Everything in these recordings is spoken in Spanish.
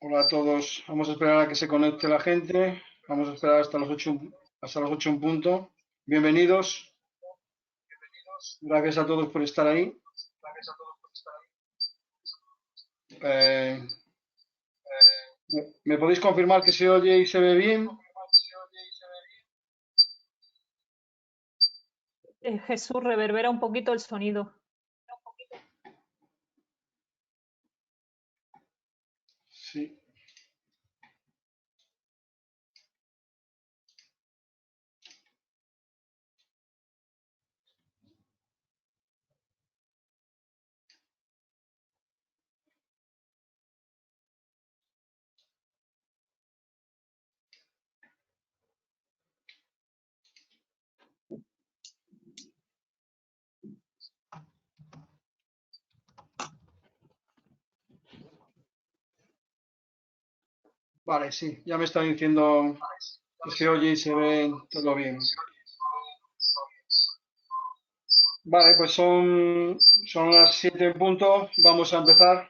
Hola a todos, vamos a esperar a que se conecte la gente, vamos a esperar hasta las 8 en punto. Bienvenidos, gracias a todos por estar ahí. ¿Me podéis confirmar que se oye y se ve bien? Jesús, reverbera un poquito el sonido. Sí. Vale, sí, ya me está diciendo que se oye y se ve todo bien. Vale, pues son las 7 en punto, vamos a empezar.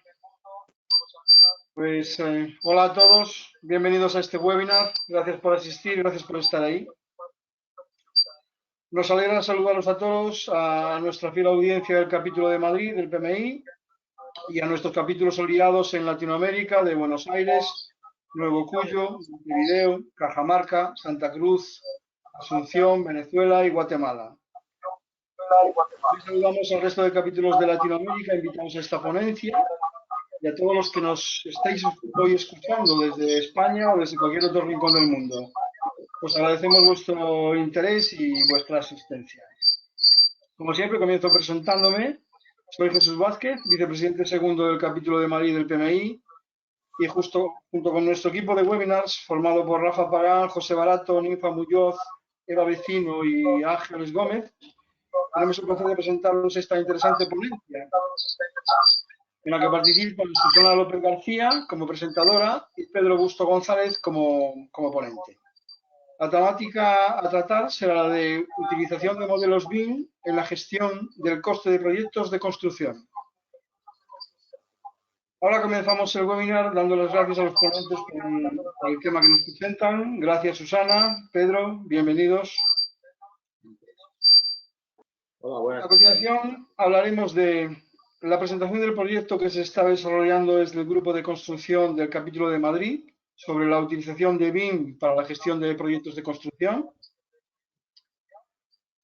Pues hola a todos, bienvenidos a este webinar, gracias por asistir, gracias por estar ahí. Nos alegra saludarlos a todos, a nuestra fiel audiencia del capítulo de Madrid, del PMI, y a nuestros capítulos aliados en Latinoamérica, de Buenos Aires, Nuevo Cuyo, Montevideo, Cajamarca, Santa Cruz, Asunción, Venezuela y Guatemala. Hoy saludamos al resto de capítulos de Latinoamérica, invitamos a esta ponencia y a todos los que nos estáis hoy escuchando desde España o desde cualquier otro rincón del mundo. Os agradecemos vuestro interés y vuestra asistencia. Como siempre, comienzo presentándome. Soy Jesús Vázquez, vicepresidente segundo del capítulo de Madrid del PMI, y junto con nuestro equipo de webinars, formado por Rafa Pagán, José Barato, Ninfa Muñoz, Eva Vecino y Ángeles Gómez, tenemos el placer de presentaros esta interesante ponencia, en la que participan Susana López García como presentadora y Pedro Busto González como ponente. La temática a tratar será la de utilización de modelos BIM en la gestión del coste de proyectos de construcción. Ahora comenzamos el webinar dando las gracias a los ponentes por el tema que nos presentan. Gracias, Susana, Pedro, bienvenidos. Hola, buenas. A continuación hablaremos de la presentación del proyecto que se está desarrollando desde el grupo de construcción del capítulo de Madrid sobre la utilización de BIM para la gestión de proyectos de construcción.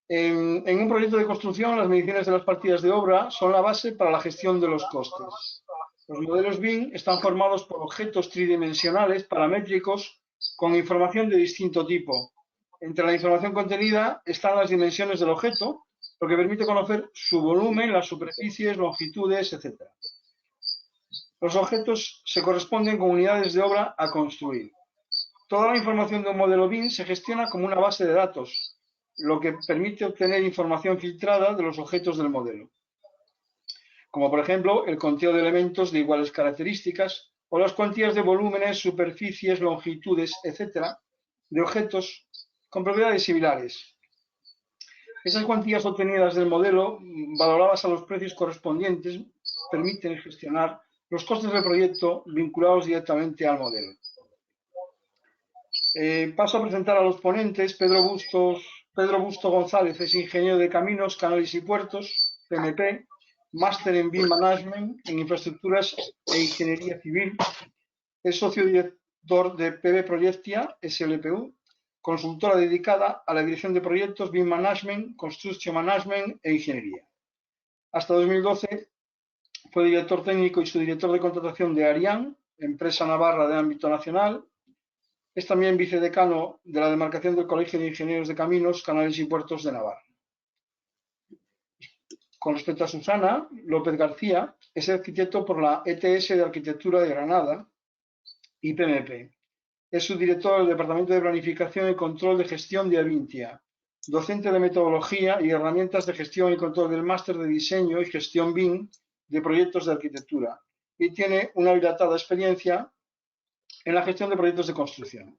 En un proyecto de construcción, las mediciones de las partidas de obra son la base para la gestión de los costes. Los modelos BIM están formados por objetos tridimensionales paramétricos con información de distinto tipo. Entre la información contenida están las dimensiones del objeto, lo que permite conocer su volumen, las superficies, longitudes, etc. Los objetos se corresponden con unidades de obra a construir. Toda la información de un modelo BIM se gestiona como una base de datos, lo que permite obtener información filtrada de los objetos del modelo, como por ejemplo el conteo de elementos de iguales características o las cuantías de volúmenes, superficies, longitudes, etc., de objetos con propiedades similares. Esas cuantías obtenidas del modelo, valoradas a los precios correspondientes, permiten gestionar los costes del proyecto vinculados directamente al modelo. Paso a presentar a los ponentes. Pedro Busto González es ingeniero de caminos, canales y puertos, PMP, máster en BIM Management, en infraestructuras e ingeniería civil. Es socio director de PB Proyectia, SLPU, consultora dedicada a la dirección de proyectos, BIM Management, Construction Management e ingeniería. Hasta 2012 fue director técnico y subdirector de contratación de Arián, empresa navarra de ámbito nacional. Es también vicedecano de la demarcación del Colegio de Ingenieros de Caminos, Canales y Puertos de Navarra. Con respecto a Susana López García, es arquitecto por la ETS de Arquitectura de Granada y PMP. Es subdirector del Departamento de Planificación y Control de Gestión de Avintia, docente de metodología y herramientas de gestión y control del máster de diseño y gestión BIM de proyectos de arquitectura y tiene una dilatada experiencia en la gestión de proyectos de construcción.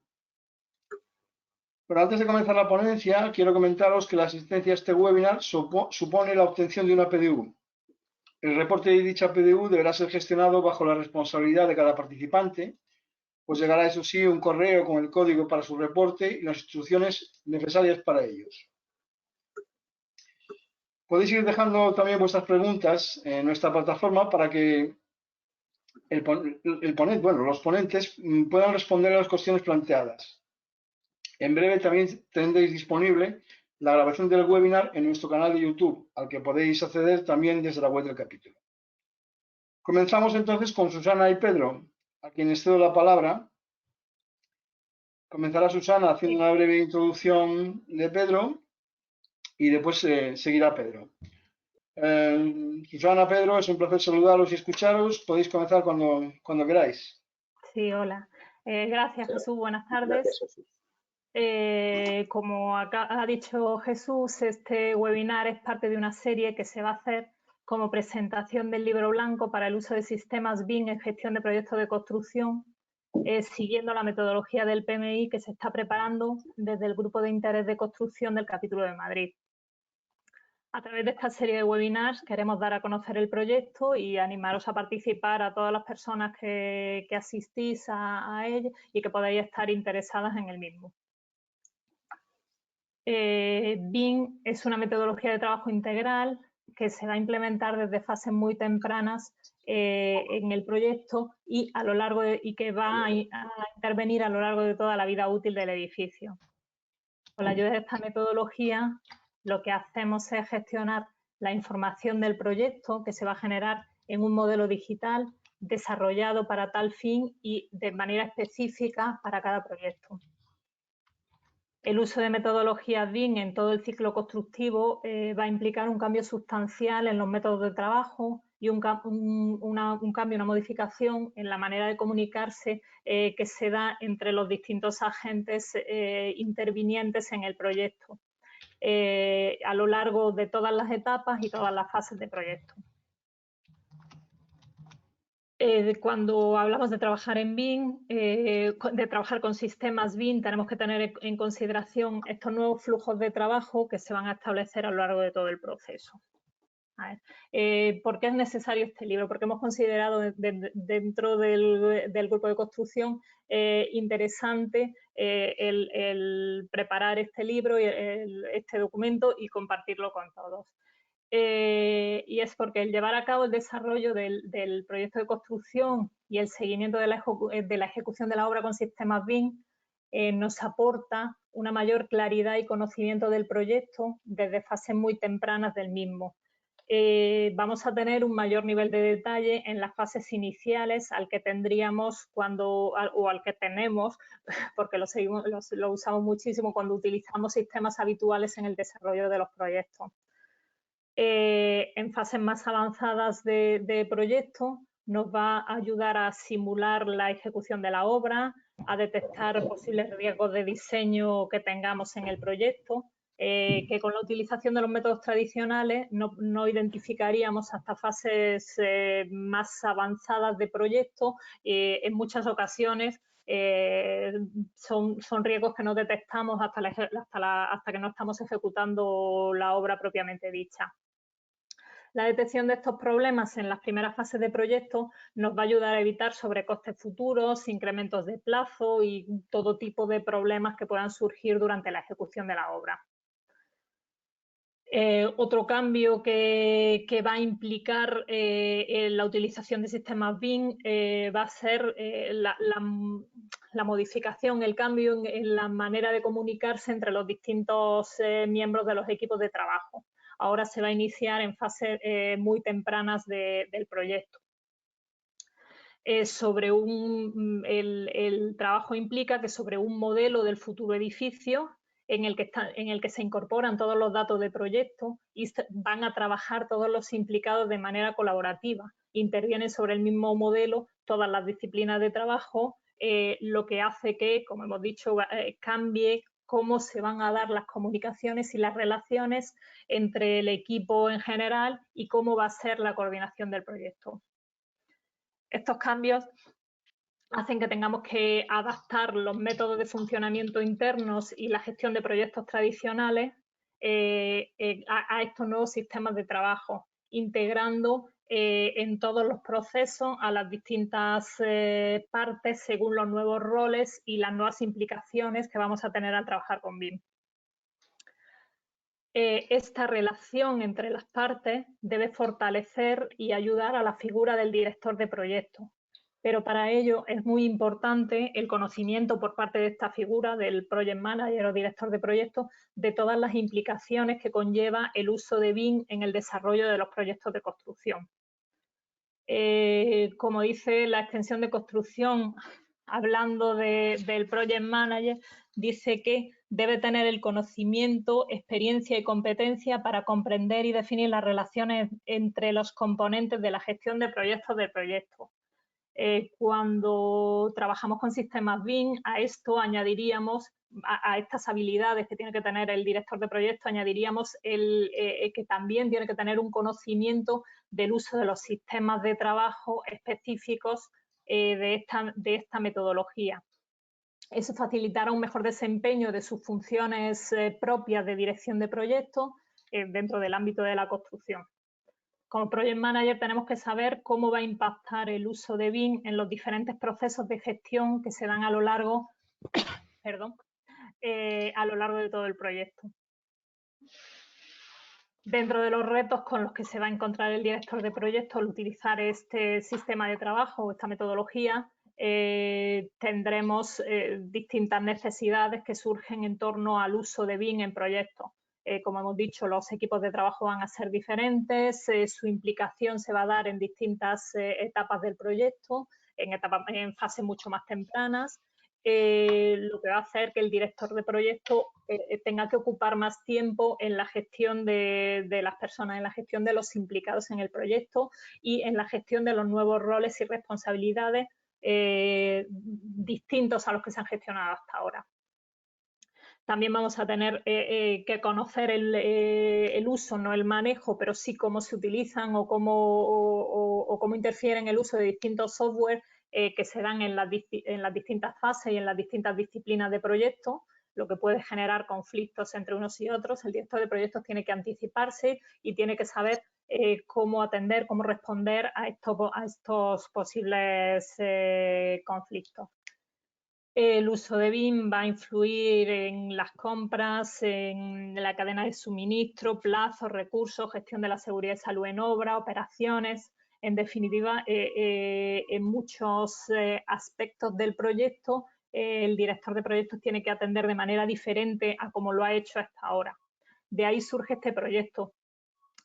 Pero antes de comenzar la ponencia, quiero comentaros que la asistencia a este webinar supone la obtención de una PDU. El reporte de dicha PDU deberá ser gestionado bajo la responsabilidad de cada participante, pues llegará, eso sí, un correo con el código para su reporte y las instrucciones necesarias para ellos. Podéis ir dejando también vuestras preguntas en nuestra plataforma para que los ponentes puedan responder a las cuestiones planteadas. En breve también tendréis disponible la grabación del webinar en nuestro canal de YouTube, al que podéis acceder también desde la web del capítulo. Comenzamos entonces con Susana y Pedro, a quienes cedo la palabra. Comenzará Susana haciendo una breve introducción de Pedro y después seguirá Pedro. Susana, Pedro, es un placer saludaros y escucharos. Podéis comenzar cuando queráis. Sí, hola. Gracias, Jesús. Buenas tardes. Como ha dicho Jesús, este webinar es parte de una serie que se va a hacer como presentación del libro blanco para el uso de sistemas BIM en gestión de proyectos de construcción, siguiendo la metodología del PMI que se está preparando desde el Grupo de Interés de Construcción del Capítulo de Madrid. A través de esta serie de webinars queremos dar a conocer el proyecto y animaros a participar a todas las personas que asistís a él y que podáis estar interesadas en el mismo. BIM es una metodología de trabajo integral que se va a implementar desde fases muy tempranas en el proyecto y que va a intervenir a lo largo de toda la vida útil del edificio. Con la ayuda de esta metodología, lo que hacemos es gestionar la información del proyecto que se va a generar en un modelo digital desarrollado para tal fin y de manera específica para cada proyecto. El uso de metodologías BIM en todo el ciclo constructivo va a implicar un cambio sustancial en los métodos de trabajo y un cambio, una modificación en la manera de comunicarse que se da entre los distintos agentes intervinientes en el proyecto a lo largo de todas las etapas y todas las fases de proyecto. Cuando hablamos de trabajar en BIM, de trabajar con sistemas BIM, tenemos que tener en consideración estos nuevos flujos de trabajo que se van a establecer a lo largo de todo el proceso. ¿Por qué es necesario este libro? Porque hemos considerado dentro del grupo de construcción interesante el preparar este libro y este documento y compartirlo con todos. Y es porque el llevar a cabo el desarrollo del proyecto de construcción y el seguimiento de la ejecución de la obra con sistemas BIM nos aporta una mayor claridad y conocimiento del proyecto desde fases muy tempranas del mismo. Vamos a tener un mayor nivel de detalle en las fases iniciales al que tendríamos o al que tenemos, porque lo usamos muchísimo cuando utilizamos sistemas habituales en el desarrollo de los proyectos. En fases más avanzadas de proyecto nos va a ayudar a simular la ejecución de la obra, a detectar posibles riesgos de diseño que tengamos en el proyecto, que con la utilización de los métodos tradicionales no identificaríamos hasta fases más avanzadas de proyecto. En muchas ocasiones son riesgos que no detectamos hasta que no estamos ejecutando la obra propiamente dicha. La detección de estos problemas en las primeras fases de proyecto nos va a ayudar a evitar sobrecostes futuros, incrementos de plazo y todo tipo de problemas que puedan surgir durante la ejecución de la obra. Otro cambio que va a implicar la utilización de sistemas BIM va a ser la modificación, el cambio en la manera de comunicarse entre los distintos miembros de los equipos de trabajo. Ahora se va a iniciar en fases muy tempranas del proyecto. El trabajo implica que sobre un modelo del futuro edificio en el que se incorporan todos los datos de proyecto y van a trabajar todos los implicados de manera colaborativa. Intervienen sobre el mismo modelo todas las disciplinas de trabajo, lo que hace que, como hemos dicho, cambie cómo se van a dar las comunicaciones y las relaciones entre el equipo en general y cómo va a ser la coordinación del proyecto. Estos cambios hacen que tengamos que adaptar los métodos de funcionamiento internos y la gestión de proyectos tradicionales a estos nuevos sistemas de trabajo, integrando en todos los procesos a las distintas partes según los nuevos roles y las nuevas implicaciones que vamos a tener al trabajar con BIM. Esta relación entre las partes debe fortalecer y ayudar a la figura del director de proyecto. Pero para ello es muy importante el conocimiento por parte de esta figura del project manager o director de proyecto de todas las implicaciones que conlleva el uso de BIM en el desarrollo de los proyectos de construcción. Como dice la extensión de construcción, hablando del project manager, dice que debe tener el conocimiento, experiencia y competencia para comprender y definir las relaciones entre los componentes de la gestión de proyectos del proyecto. Cuando trabajamos con sistemas BIM, a esto añadiríamos, a estas habilidades que tiene que tener el director de proyecto, añadiríamos que también tiene que tener un conocimiento del uso de los sistemas de trabajo específicos de esta metodología. Eso facilitará un mejor desempeño de sus funciones propias de dirección de proyectos dentro del ámbito de la construcción. Como Project Manager tenemos que saber cómo va a impactar el uso de BIM en los diferentes procesos de gestión que se dan a lo largo, a lo largo de todo el proyecto. Dentro de los retos con los que se va a encontrar el director de proyecto al utilizar este sistema de trabajo o esta metodología, tendremos distintas necesidades que surgen en torno al uso de BIM en proyectos. Como hemos dicho, los equipos de trabajo van a ser diferentes, su implicación se va a dar en distintas etapas del proyecto, en fases mucho más tempranas, lo que va a hacer que el director de proyecto tenga que ocupar más tiempo en la gestión de las personas, en la gestión de los implicados en el proyecto y en la gestión de los nuevos roles y responsabilidades distintos a los que se han gestionado hasta ahora. También vamos a tener que conocer el uso, no el manejo, pero sí cómo se utilizan o cómo interfieren el uso de distintos software que se dan en las distintas fases y en las distintas disciplinas de proyecto, lo que puede generar conflictos entre unos y otros. El director de proyectos tiene que anticiparse y tiene que saber cómo atender, cómo responder a estos posibles conflictos. El uso de BIM va a influir en las compras, en la cadena de suministro, plazos, recursos, gestión de la seguridad y salud en obra, operaciones. En definitiva, en muchos aspectos del proyecto, el director de proyectos tiene que atender de manera diferente a como lo ha hecho hasta ahora. De ahí surge este proyecto,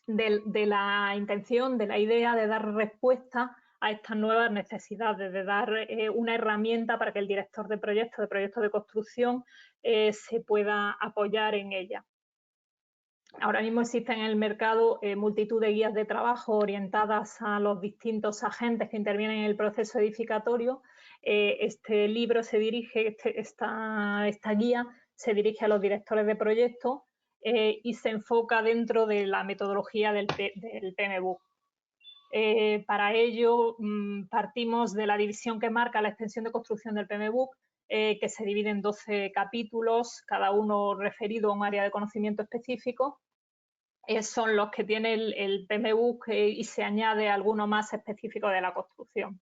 de la intención, de la idea de dar respuesta a estas nuevas necesidades, de dar una herramienta para que el director de proyectos de construcción se pueda apoyar en ella. Ahora mismo existen en el mercado multitud de guías de trabajo orientadas a los distintos agentes que intervienen en el proceso edificatorio. Este libro se dirige, esta guía se dirige a los directores de proyectos y se enfoca dentro de la metodología del PMBOK. Para ello partimos de la división que marca la extensión de construcción del PMBOK, que se divide en 12 capítulos, cada uno referido a un área de conocimiento específico. Son los que tiene el PMBOK y se añade alguno más específico de la construcción.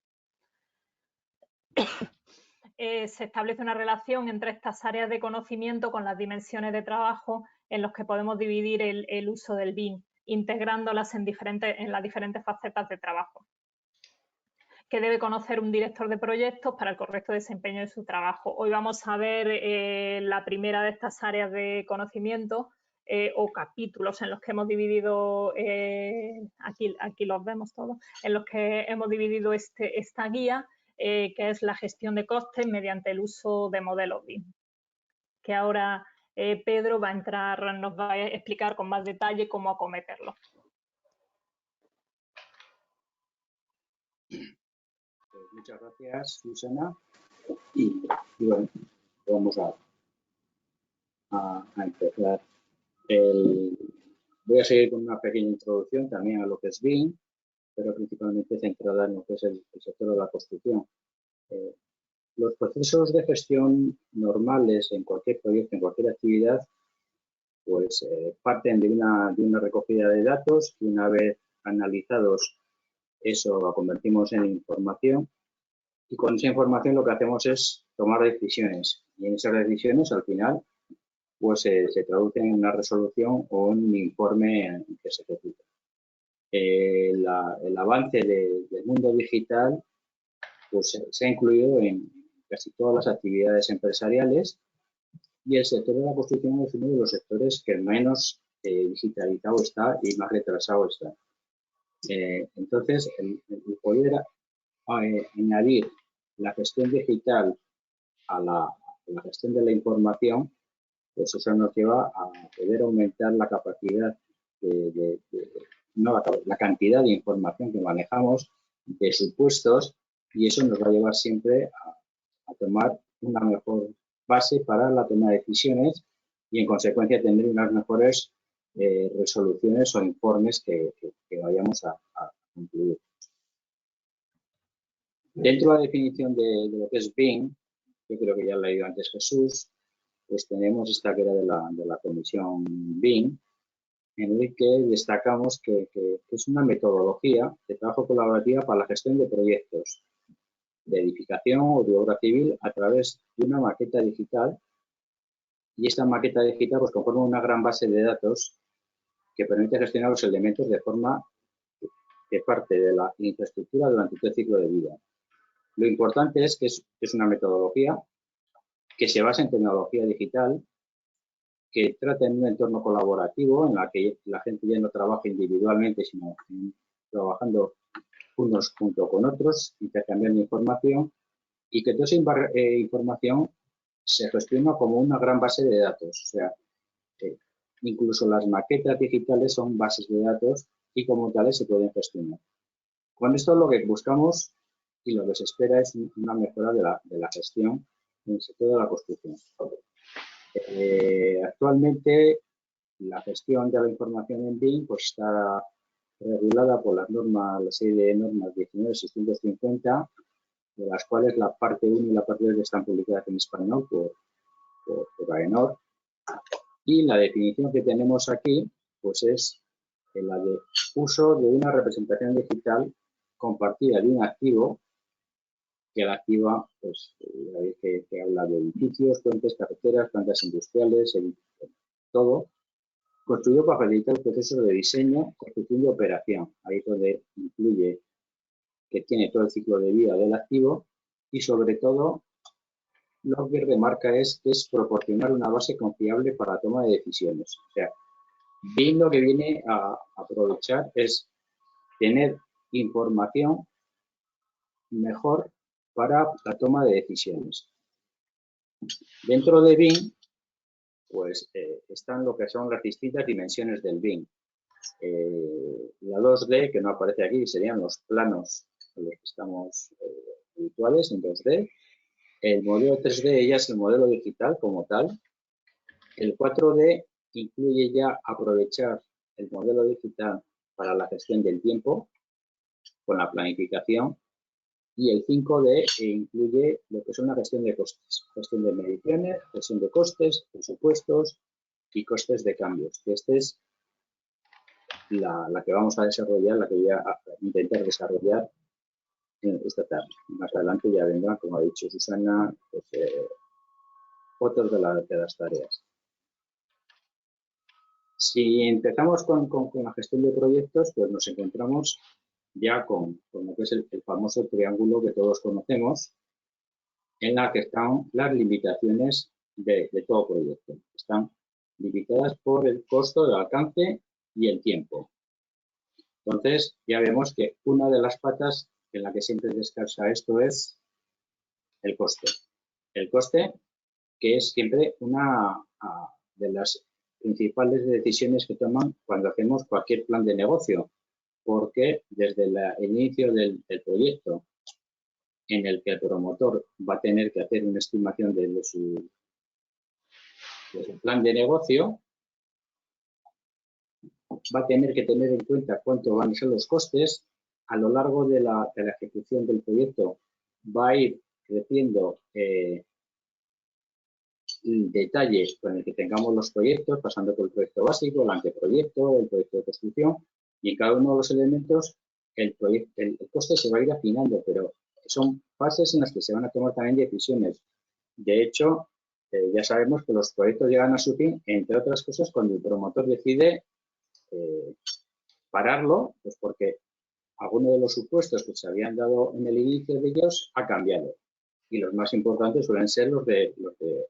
Se establece una relación entre estas áreas de conocimiento con las dimensiones de trabajo en los que podemos dividir el uso del BIM, integrándolas en las diferentes facetas de trabajo. Que debe conocer un director de proyectos para el correcto desempeño de su trabajo. Hoy vamos a ver la primera de estas áreas de conocimiento o capítulos en los que hemos dividido, aquí los vemos todos, en los que hemos dividido esta guía, que es la gestión de costes mediante el uso de modelos BIM. Que ahora Pedro nos va a explicar con más detalle cómo acometerlo. Muchas gracias, Susana. Y bueno, vamos a empezar. Voy a seguir con una pequeña introducción también a lo que es BIM, pero principalmente centrada en lo que es el sector de la construcción. Los procesos de gestión normales en cualquier proyecto, en cualquier actividad, pues parten de una recogida de datos y una vez analizados eso lo convertimos en información y con esa información lo que hacemos es tomar decisiones y en esas decisiones al final pues se traduce en una resolución o un informe que se ejecuta. El avance del mundo digital pues se ha incluido en casi todas las actividades empresariales y el sector de la construcción es uno de los sectores que menos digitalizado está y más retrasado está. Entonces, el poder añadir la gestión digital a la gestión de la información, pues eso nos lleva a poder aumentar la capacidad la cantidad de información que manejamos, de supuestos, y eso nos va a llevar siempre a tomar una mejor base para la toma de decisiones y en consecuencia tener unas mejores resoluciones o informes que vayamos a concluir. Dentro de la definición de lo que es BIM, yo creo que ya lo ha leído antes Jesús, pues tenemos esta que era de la comisión BIM, en el que destacamos que es una metodología de trabajo colaborativa para la gestión de proyectos de edificación o de obra civil a través de una maqueta digital y esta maqueta digital pues conforma una gran base de datos que permite gestionar los elementos de forma que parte de la infraestructura durante todo el ciclo de vida. Lo importante es que es una metodología que se basa en tecnología digital, que trata en un entorno colaborativo en la que la gente ya no trabaja individualmente, sino trabajando unos junto con otros, intercambiando información y que toda esa información se gestiona como una gran base de datos. O sea, incluso las maquetas digitales son bases de datos y como tales se pueden gestionar. Con esto lo que buscamos y lo que se espera es una mejora de la gestión en el sector de la construcción. Actualmente la gestión de la información en BIM pues, está regulada por las normas, la serie de normas 19650, de las cuales la parte 1 y la parte 2 están publicadas en español por AENOR. Y la definición que tenemos aquí pues es la de uso de una representación digital compartida de un activo que la activa, pues, que habla de edificios, puentes, carreteras, plantas industriales, todo, construido para facilitar el proceso de diseño, construcción y operación. Ahí es donde incluye que tiene todo el ciclo de vida del activo y, sobre todo, lo que remarca es que es proporcionar una base confiable para la toma de decisiones. O sea, BIM lo que viene a aprovechar es tener información mejor para la toma de decisiones. Dentro de BIM, pues están lo que son las distintas dimensiones del BIM. La 2D, que no aparece aquí, serían los planos en los que estamos habituales en 2D. El modelo 3D ya es el modelo digital como tal. El 4D incluye ya aprovechar el modelo digital para la gestión del tiempo con la planificación. Y el 5D incluye lo que es una gestión de costes, gestión de mediciones, gestión de costes, presupuestos y costes de cambios. Esta es la que vamos a desarrollar, la que voy a intentar desarrollar esta tarde. Más adelante ya vendrán, como ha dicho Susana, pues, otras de las tareas. Si empezamos con la gestión de proyectos, pues nos encontramos ya con lo que es el famoso triángulo que todos conocemos, en la que están las limitaciones de todo proyecto. Están limitadas por el costo, el alcance y el tiempo. Entonces, ya vemos que una de las patas en la que siempre descansa esto es el coste. El coste, que es siempre una de las principales decisiones que toman cuando hacemos cualquier plan de negocio, porque desde el inicio del proyecto, en el que el promotor va a tener que hacer una estimación de su plan de negocio, va a tener que tener en cuenta cuánto van a ser los costes. A lo largo de la ejecución del proyecto va a ir creciendo el detalle con el que tengamos los proyectos, pasando por el proyecto básico, el anteproyecto, el proyecto de construcción, y en cada uno de los elementos el coste se va a ir afinando, pero son fases en las que se van a tomar también decisiones. De hecho, ya sabemos que los proyectos llegan a su fin, entre otras cosas, cuando el promotor decide pararlo, pues porque alguno de los supuestos que se habían dado en el inicio de ellos ha cambiado. Y los más importantes suelen ser los de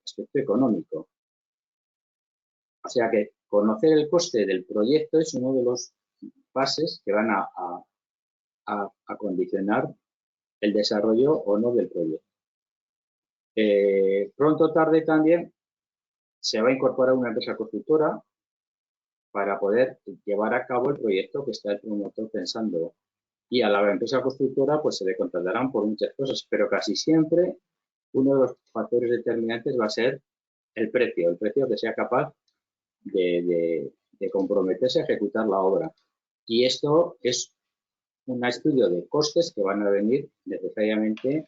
aspecto económico. O sea que conocer el coste del proyecto es uno de los fases que van a condicionar el desarrollo o no del proyecto. Pronto o tarde también se va a incorporar una empresa constructora para poder llevar a cabo el proyecto que está el promotor pensando. Y a la empresa constructora pues se le contratarán por muchas cosas, pero casi siempre uno de los factores determinantes va a ser el precio que sea capaz de comprometerse a ejecutar la obra. Y esto es un estudio de costes que van a venir necesariamente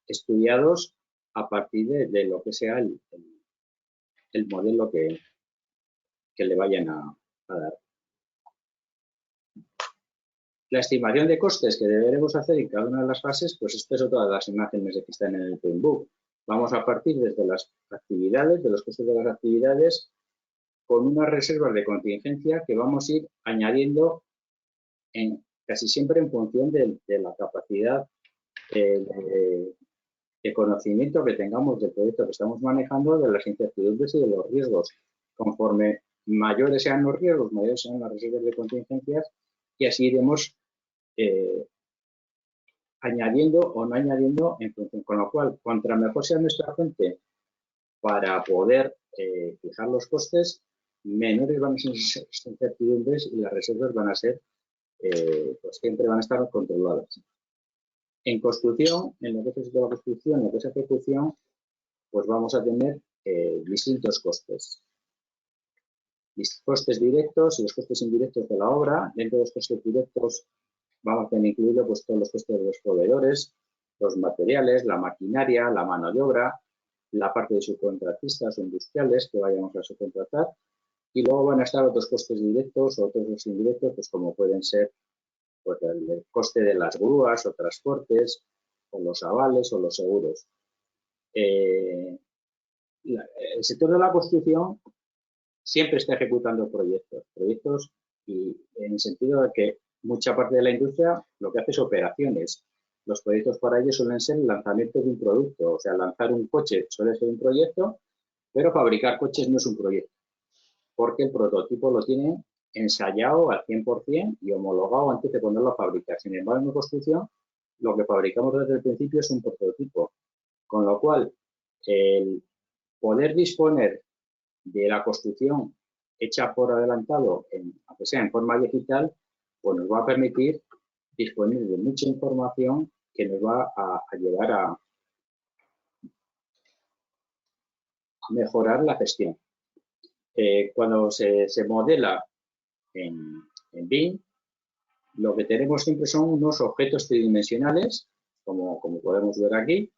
estudiados a partir de lo que sea el modelo que le vayan a dar. La estimación de costes que deberemos hacer en cada una de las fases, pues esto es otra de las imágenes que están en el Paintbook. Vamos a partir desde las actividades, de los costes de las actividades, con unas reservas de contingencia que vamos a ir añadiendo casi siempre en función de la capacidad de conocimiento que tengamos del proyecto que estamos manejando, de las incertidumbres y de los riesgos. Conforme mayores sean los riesgos, mayores sean las reservas de contingencias, y así iremos añadiendo o no añadiendo en función. Con lo cual, cuanto mejor sea nuestra fuente para poder fijar los costes, menores van a ser esas incertidumbres y las reservas van a ser, pues siempre van a estar controladas. En construcción, en lo que es la construcción, en lo que es ejecución, pues vamos a tener distintos costes. Costes directos y los costes indirectos de la obra. Dentro de los costes directos vamos a tener incluido pues, todos los costes de los proveedores, los materiales, la maquinaria, la mano de obra, la parte de subcontratistas o industriales que vayamos a subcontratar. Y luego van a estar otros costes directos o otros indirectos, pues como pueden ser pues, el coste de las grúas o transportes, o los avales o los seguros. El sector de la construcción siempre está ejecutando proyectos y en el sentido de que mucha parte de la industria lo que hace es operaciones. Los proyectos para ellos suelen ser el lanzamiento de un producto, o sea, lanzar un coche suele ser un proyecto, pero fabricar coches no es un proyecto, porque el prototipo lo tiene ensayado al 100% y homologado antes de ponerlo a fabricar. Sin embargo, en construcción, lo que fabricamos desde el principio es un prototipo, con lo cual el poder disponer de la construcción hecha por adelantado, aunque sea en forma digital, pues nos va a permitir disponer de mucha información que nos va a llevar a mejorar la gestión. Cuando se modela en BIM, lo que tenemos siempre son unos objetos tridimensionales, como podemos ver aquí,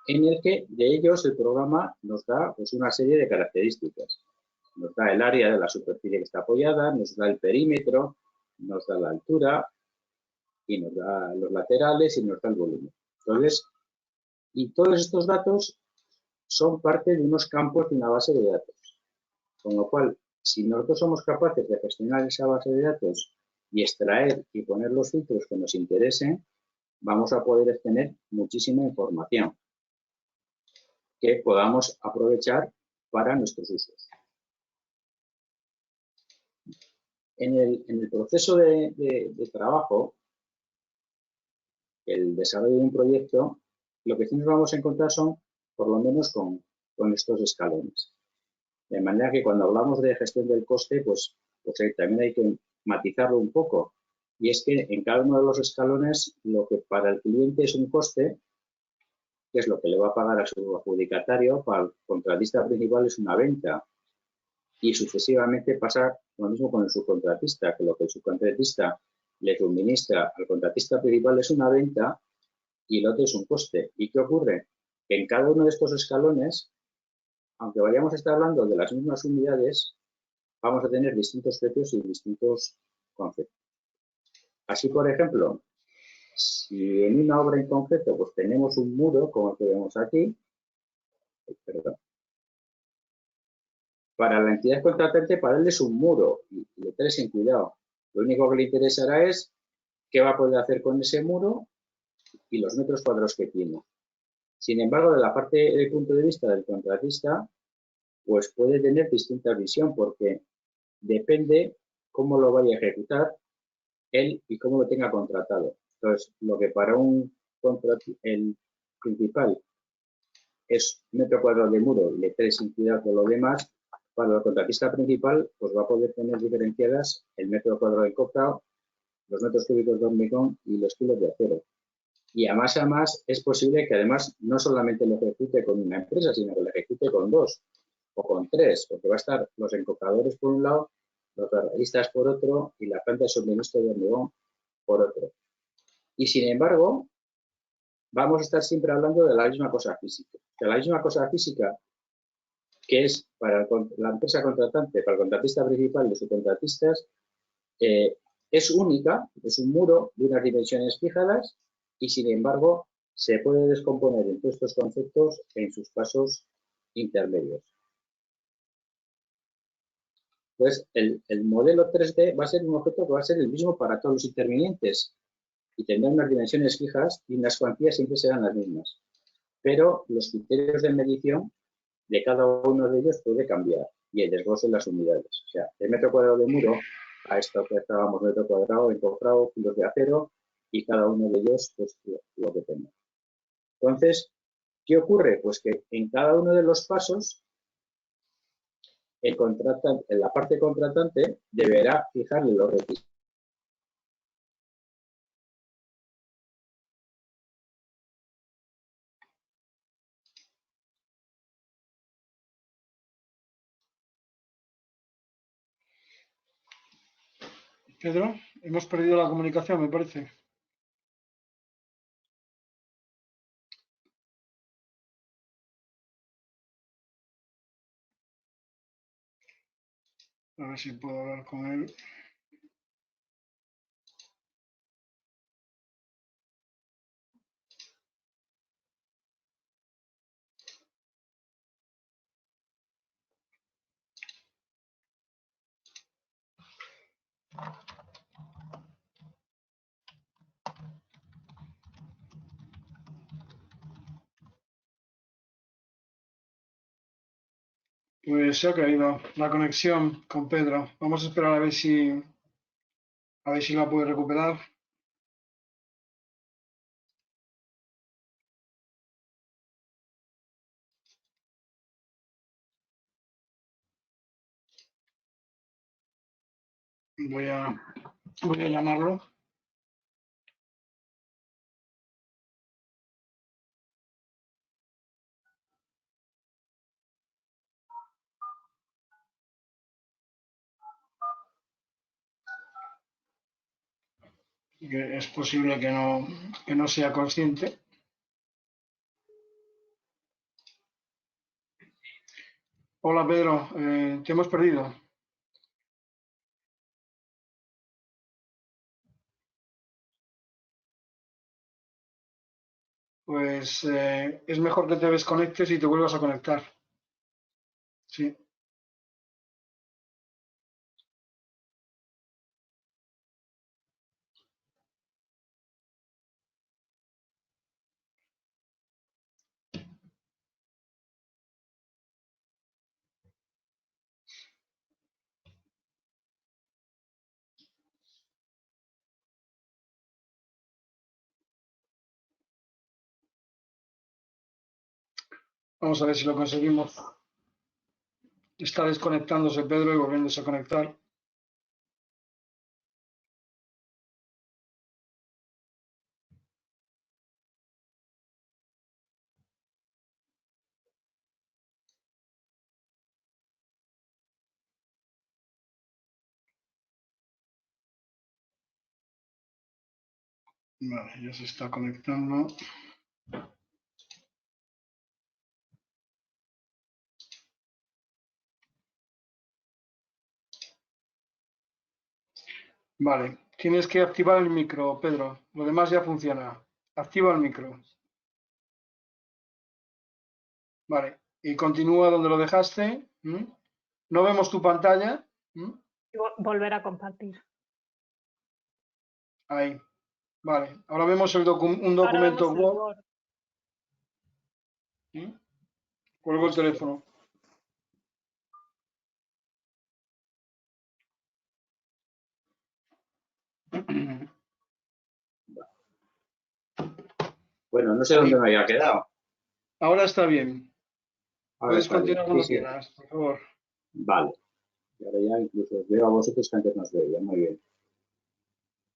en el que de ellos el programa nos da pues, una serie de características. Nos da el área de la superficie que está apoyada, nos da el perímetro, nos da la altura y nos da los laterales y nos da el volumen. Entonces, y todos estos datos son parte de unos campos de una base de datos. Con lo cual, si nosotros somos capaces de gestionar esa base de datos y extraer y poner los filtros que nos interesen, vamos a poder obtener muchísima información que podamos aprovechar para nuestros usos. En el proceso de trabajo, el desarrollo de un proyecto, lo que sí nos vamos a encontrar son, por lo menos, con estos escalones. De manera que cuando hablamos de gestión del coste, pues también hay que matizarlo un poco. Y es que en cada uno de los escalones, lo que para el cliente es un coste, que es lo que le va a pagar a su adjudicatario, para el contratista principal es una venta. Y sucesivamente pasa lo mismo con el subcontratista, que lo que el subcontratista le suministra al contratista principal es una venta y el otro es un coste. ¿Y qué ocurre? Que en cada uno de estos escalones, aunque vayamos a estar hablando de las mismas unidades, vamos a tener distintos precios y distintos conceptos. Así, por ejemplo, si en una obra en concreto pues tenemos un muro, como el que vemos aquí, perdón, para la entidad contratante, para él es un muro y le traes sin cuidado. Lo único que le interesará es qué va a poder hacer con ese muro y los metros cuadrados que tiene. Sin embargo, de la parte del punto de vista del contratista, pues puede tener distinta visión porque depende cómo lo vaya a ejecutar él y cómo lo tenga contratado. Entonces, lo que para un el principal es metro cuadrado de muro, le traes sin cuidado con lo demás, para el contratista principal, pues va a poder tener diferenciadas el metro cuadrado de copra, los metros cúbicos de hormigón y los kilos de acero. Y a más es posible que además no solamente lo ejecute con una empresa, sino que lo ejecute con dos o con tres, porque va a estar los encocadores por un lado, los barradistas por otro y la planta de suministro de hormigón por otro. Y sin embargo, vamos a estar siempre hablando de la misma cosa física. De la misma cosa física que es para la empresa contratante, para el contratista principal y los subcontratistas, es única, es un muro de unas dimensiones fijadas y, sin embargo, se puede descomponer en todos estos conceptos en sus pasos intermedios. Pues el modelo 3D va a ser un objeto que va a ser el mismo para todos los intervinientes y tendrá unas dimensiones fijas y las cuantías siempre serán las mismas. Pero los criterios de medición de cada uno de ellos puede cambiar y el desglose de las unidades. O sea, el metro cuadrado de muro, a esto que estábamos metro cuadrado, encofrado, kilos de acero y cada uno de ellos, pues lo que tenga. Entonces, ¿qué ocurre? Pues que en cada uno de los pasos, el contratante, en la parte contratante deberá fijarle los requisitos. Pedro, hemos perdido la comunicación, me parece. A ver si puedo hablar con él. Pues se ha caído la conexión con Pedro. Vamos a esperar a ver si la puede recuperar. Voy a llamarlo. Que es posible que no sea consciente. Hola Pedro, te hemos perdido. Pues es mejor que te desconectes y te vuelvas a conectar. Sí. Vamos a ver si lo conseguimos. Está desconectándose Pedro y volviéndose a conectar. Vale, ya se está conectando. Vale, tienes que activar el micro, Pedro. Lo demás ya funciona. Activa el micro. Vale, y continúa donde lo dejaste. No vemos tu pantalla. Volver a compartir. Ahí. Vale, ahora vemos un Ahora documento vemos el Word. Word. Cuelgo el teléfono. Bueno, no sé dónde me había quedado. Ahora está bien. Ahora Puedes está continuar bien. cuando Sí, sí. quieras, por favor. Vale. Y ahora ya incluso os veo a vosotros que antes nos veía. Muy bien.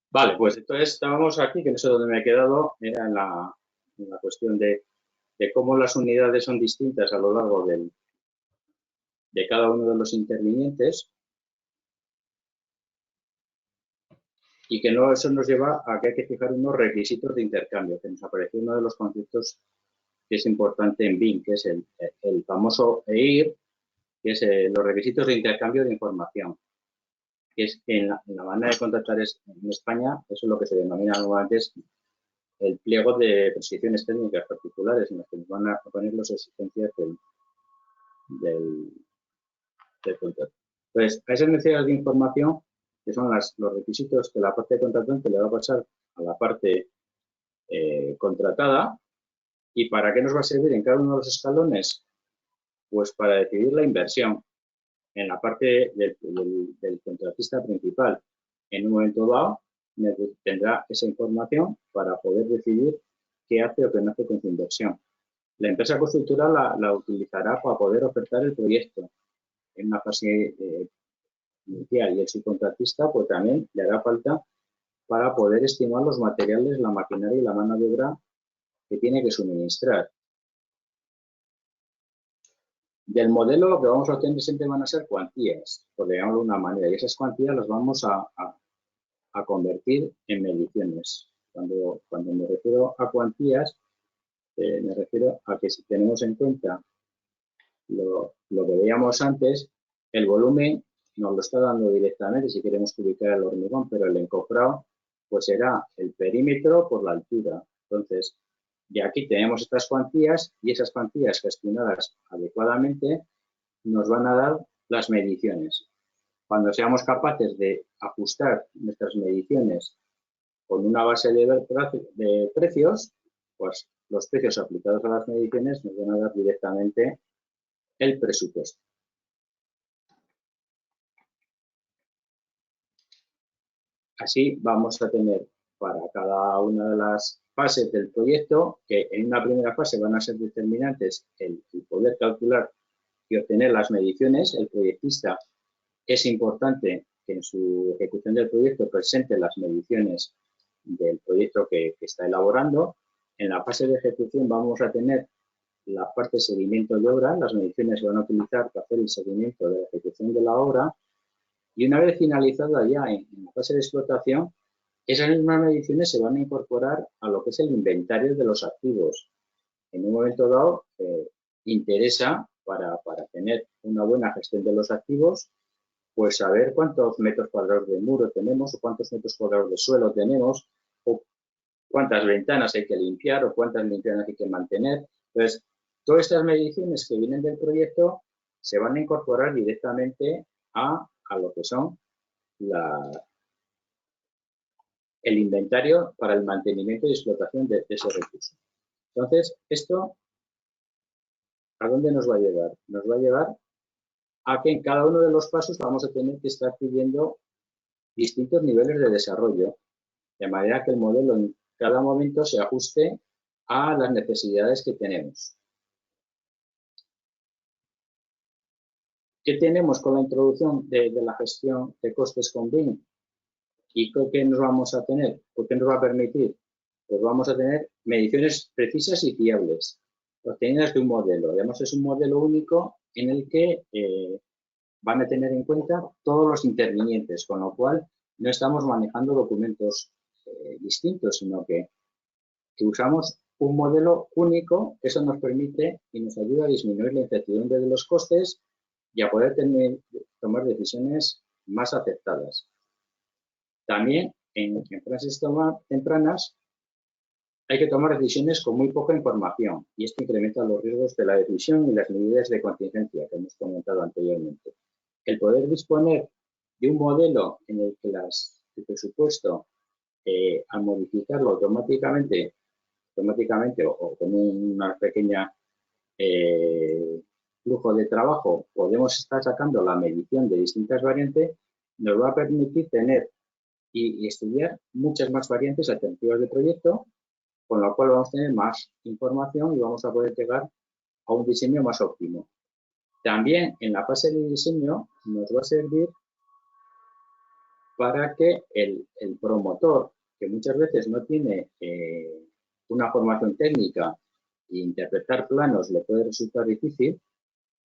Vale, pues entonces estábamos aquí, que no sé dónde me he quedado, era en la cuestión de cómo las unidades son distintas a lo largo de cada uno de los intervinientes y que no, eso nos lleva a que hay que fijar unos requisitos de intercambio, que nos apareció uno de los conceptos que es importante en BIM, que es el famoso EIR, que es los requisitos de intercambio de información, que es en la manera de contratar en España, eso es lo que se denomina normalmente el pliego de prescripciones técnicas particulares, en los que nos van a poner las exigencias del contrato. Entonces, a esas necesidades de información, que son los requisitos que la parte contratante le va a pasar a la parte contratada, ¿y para qué nos va a servir en cada uno de los escalones? Pues para decidir la inversión en la parte del contratista principal. En un momento dado, tendrá esa información para poder decidir qué hace o qué no hace con su inversión. La empresa constructora la utilizará para poder ofertar el proyecto en una fase inicial, y el subcontratista pues también le hará falta para poder estimar los materiales, la maquinaria y la mano de obra que tiene que suministrar. Del modelo lo que vamos a obtener siempre van a ser cuantías, por llamarlo de una manera, y esas cuantías las vamos a convertir en mediciones. Cuando me refiero a cuantías, me refiero a que si tenemos en cuenta lo que veíamos antes, el volumen nos lo está dando directamente si queremos ubicar el hormigón, pero el encofrado pues será el perímetro por la altura. Entonces, de aquí tenemos estas cuantías y esas cuantías gestionadas adecuadamente nos van a dar las mediciones. Cuando seamos capaces de ajustar nuestras mediciones con una base de precios, pues los precios aplicados a las mediciones nos van a dar directamente el presupuesto. Así vamos a tener para cada una de las fases del proyecto, que en una primera fase van a ser determinantes el poder calcular y obtener las mediciones. El proyectista es importante que en su ejecución del proyecto presente las mediciones del proyecto que está elaborando. En la fase de ejecución vamos a tener la parte de seguimiento de obra, las mediciones se van a utilizar para hacer el seguimiento de la ejecución de la obra, y una vez finalizada ya en la fase de explotación, esas mismas mediciones se van a incorporar a lo que es el inventario de los activos. En un momento dado, interesa para tener una buena gestión de los activos, pues saber cuántos metros cuadrados de muro tenemos, o cuántos metros cuadrados de suelo tenemos, o cuántas ventanas hay que limpiar, o cuántas ventanas hay que mantener. Entonces, todas estas mediciones que vienen del proyecto se van a incorporar directamente a lo que son el inventario para el mantenimiento y explotación de ese recurso. Entonces, ¿esto a dónde nos va a llevar? Nos va a llevar a que en cada uno de los pasos vamos a tener que estar pidiendo distintos niveles de desarrollo, de manera que el modelo en cada momento se ajuste a las necesidades que tenemos. ¿Qué tenemos con la introducción de la gestión de costes con BIM? ¿Y qué nos vamos a tener? ¿Por qué nos va a permitir? Pues vamos a tener mediciones precisas y fiables, obtenidas de un modelo. Además, es un modelo único en el que van a tener en cuenta todos los intervinientes, con lo cual no estamos manejando documentos distintos, sino que usamos un modelo único. Eso nos permite y nos ayuda a disminuir la incertidumbre de los costes y a poder tomar decisiones más acertadas. También en fases tempranas hay que tomar decisiones con muy poca información y esto incrementa los riesgos de la decisión y las medidas de contingencia que hemos comentado anteriormente. El poder disponer de un modelo en el que el presupuesto, al modificarlo automáticamente o con una pequeña flujo de trabajo, podemos estar sacando la medición de distintas variantes, nos va a permitir tener y estudiar muchas más variantes alternativas de proyecto, con lo cual vamos a tener más información y vamos a poder llegar a un diseño más óptimo. También en la fase de diseño nos va a servir para que el promotor, que muchas veces no tiene una formación técnica e interpretar planos le puede resultar difícil,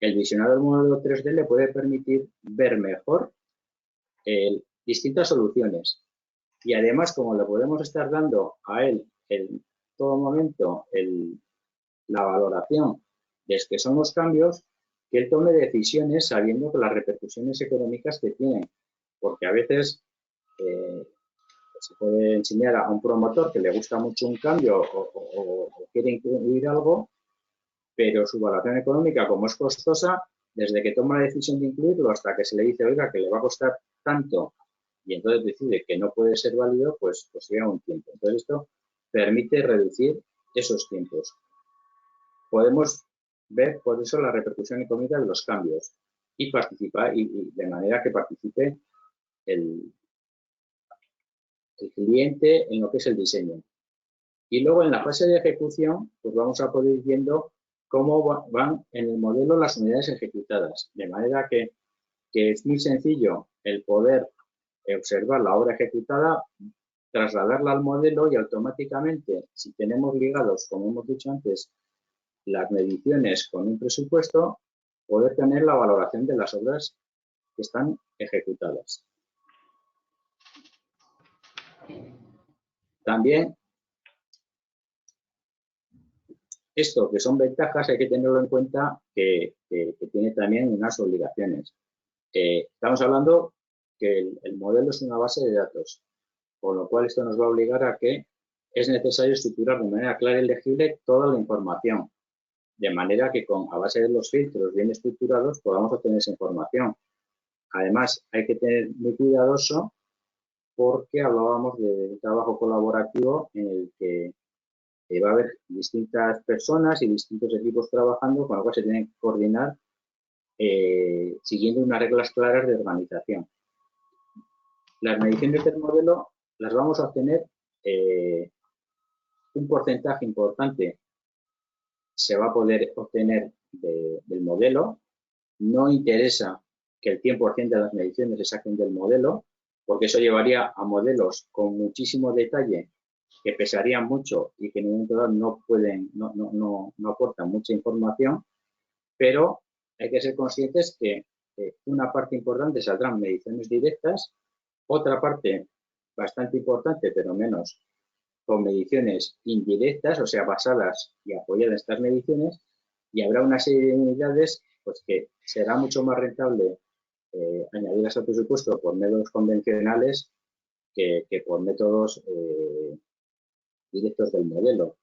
el visionado del modelo 3D le puede permitir ver mejor distintas soluciones. Y además, como le podemos estar dando a él en todo momento la valoración de que son los cambios, que él tome decisiones sabiendo que las repercusiones económicas que tienen. Porque a veces se puede enseñar a un promotor que le gusta mucho un cambio o quiere incluir algo, pero su valoración económica, como es costosa, desde que toma la decisión de incluirlo hasta que se le dice, oiga, que le va a costar tanto, y entonces decide que no puede ser válido, pues lleva un tiempo. Entonces esto permite reducir esos tiempos. Podemos ver por eso la repercusión económica de los cambios y participar, y de manera que participe el cliente en lo que es el diseño. Y luego en la fase de ejecución, pues vamos a poder ir viendo cómo van en el modelo las unidades ejecutadas. De manera que es muy sencillo el poder observar la obra ejecutada, trasladarla al modelo y automáticamente, si tenemos ligados, como hemos dicho antes, las mediciones con un presupuesto, poder tener la valoración de las obras que están ejecutadas. También, esto que son ventajas hay que tenerlo en cuenta que tiene también unas obligaciones. Estamos hablando que el modelo es una base de datos, con lo cual esto nos va a obligar a que es necesario estructurar de manera clara y legible toda la información, de manera que a base de los filtros bien estructurados podamos obtener esa información. Además, hay que tener muy cuidadoso porque hablábamos de trabajo colaborativo en el que va a haber distintas personas y distintos equipos trabajando, con lo cual se tienen que coordinar siguiendo unas reglas claras de organización. Las mediciones del modelo las vamos a obtener, un porcentaje importante se va a poder obtener del modelo. No interesa que el 100% de las mediciones se saquen del modelo, porque eso llevaría a modelos con muchísimo detalle que pesarían mucho y que en un momento dado no aportan mucha información, pero hay que ser conscientes que una parte importante saldrán mediciones directas, otra parte bastante importante, pero menos, con mediciones indirectas, o sea, basadas y apoyadas en estas mediciones, y habrá una serie de unidades pues que será mucho más rentable añadirlas al presupuesto por métodos convencionales que por métodos directos del modelo.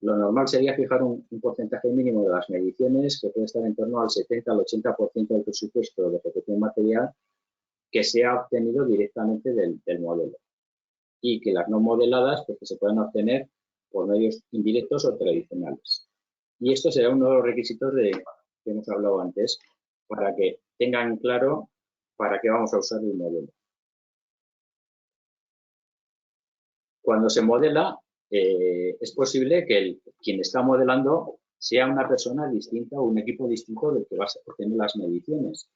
Lo normal sería fijar un porcentaje mínimo de las mediciones que puede estar en torno al 70 al 80% del presupuesto de ejecución material que sea obtenido directamente del modelo, y que las no modeladas pues, que se puedan obtener por medios indirectos o tradicionales. Y esto será uno de los requisitos que hemos hablado antes, para que tengan claro para qué vamos a usar el modelo. Cuando se modela, es posible que quien está modelando sea una persona distinta o un equipo distinto del que va a obtener las mediciones.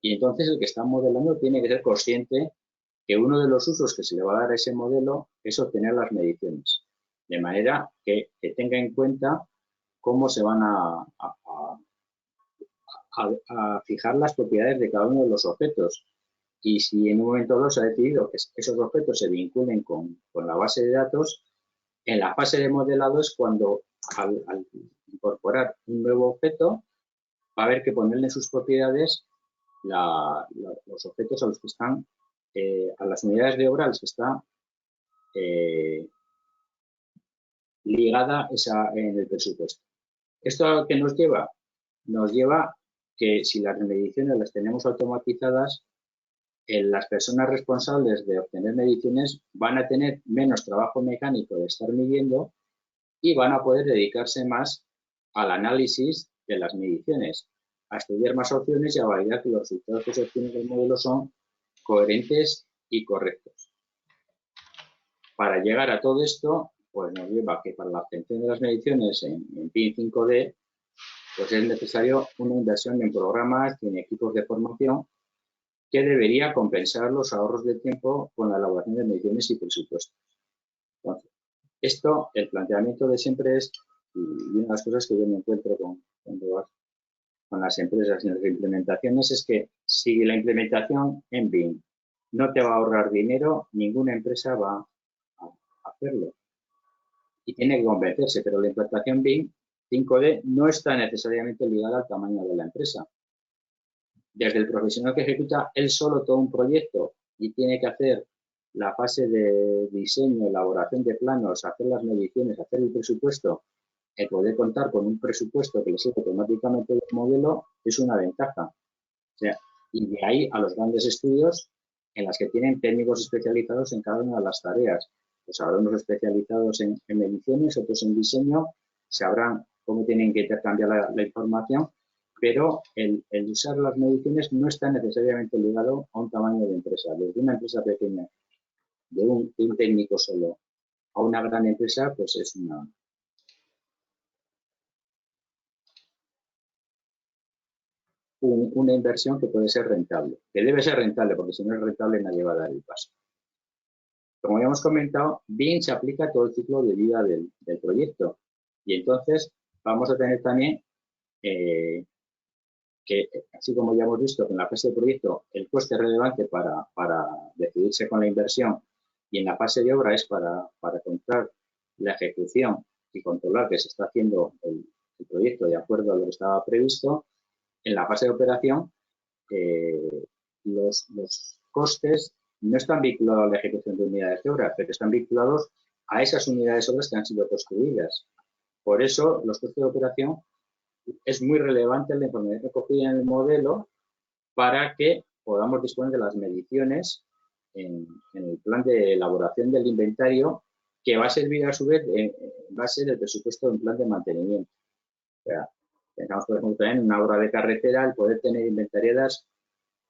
Y entonces el que está modelando tiene que ser consciente que uno de los usos que se le va a dar a ese modelo es obtener las mediciones. De manera que tenga en cuenta cómo se van a fijar las propiedades de cada uno de los objetos. Y si en un momento dado se ha decidido que esos objetos se vinculen con la base de datos, en la fase de modelado es cuando al incorporar un nuevo objeto va a haber que ponerle en sus propiedades los objetos a los que están, a las unidades de obra a las que está ligada en el presupuesto. ¿Esto a qué nos lleva? Nos lleva que si las mediciones las tenemos automatizadas, las personas responsables de obtener mediciones van a tener menos trabajo mecánico de estar midiendo y van a poder dedicarse más al análisis de las mediciones, a estudiar más opciones y a validar que los resultados que se obtienen del modelo son coherentes y correctos. Para llegar a todo esto, pues nos lleva que para la obtención de las mediciones en BIM 5D, pues es necesario una inversión en programas y en equipos de formación que debería compensar los ahorros de tiempo con la elaboración de mediciones y presupuestos. Entonces, el planteamiento de siempre es, y una de las cosas que yo me encuentro con las empresas y las implementaciones, es que si la implementación en BIM no te va a ahorrar dinero, ninguna empresa va a hacerlo. Y tiene que convencerse, pero la implantación BIM 5D no está necesariamente ligada al tamaño de la empresa. Desde el profesional que ejecuta él solo todo un proyecto y tiene que hacer la fase de diseño, elaboración de planos, hacer las mediciones, hacer el presupuesto, el poder contar con un presupuesto que le sirve automáticamente del modelo es una ventaja. O sea, y de ahí a los grandes estudios en las que tienen técnicos especializados en cada una de las tareas. Pues habrá unos especializados en mediciones, otros en diseño, sabrán cómo tienen que intercambiar la información, pero el usar las mediciones no está necesariamente ligado a un tamaño de empresa. Desde una empresa pequeña, de un técnico solo, a una gran empresa, pues es una inversión que puede ser rentable, que debe ser rentable, porque si no es rentable nadie va a dar el paso. Como ya hemos comentado, BIM se aplica a todo el ciclo de vida del proyecto y entonces vamos a tener también que, así como ya hemos visto que en la fase de proyecto el coste es relevante para decidirse con la inversión y en la fase de obra es para controlar la ejecución y controlar que se está haciendo el proyecto de acuerdo a lo que estaba previsto, en la fase de operación los costes no están vinculados a la ejecución de unidades de obra, pero están vinculados a esas unidades de obras que han sido construidas. Por eso, los costes de operación es muy relevante la información recogida en el modelo para que podamos disponer de las mediciones en el plan de elaboración del inventario, que va a servir a su vez en base del presupuesto en plan de mantenimiento. O sea, pensamos, por ejemplo, también en una obra de carretera, el poder tener inventariadas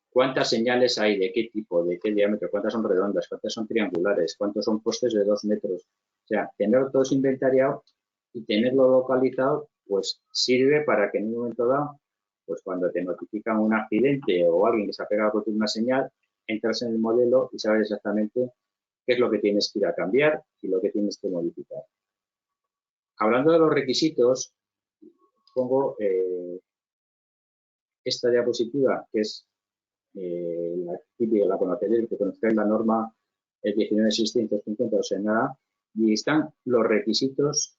cuántas señales hay, de qué tipo, de qué diámetro, cuántas son redondas, cuántas son triangulares, cuántos son postes de 2 metros. O sea, tenerlo todo inventariado y tenerlo localizado, pues sirve para que en un momento dado, pues cuando te notifican un accidente o alguien que se ha pegado por una señal, entras en el modelo y sabes exactamente qué es lo que tienes que ir a cambiar y lo que tienes que modificar. Hablando de los requisitos, pongo esta diapositiva, que es la típica, la conoceréis, que conocéis la norma 19650 o sea, nada, y están los requisitos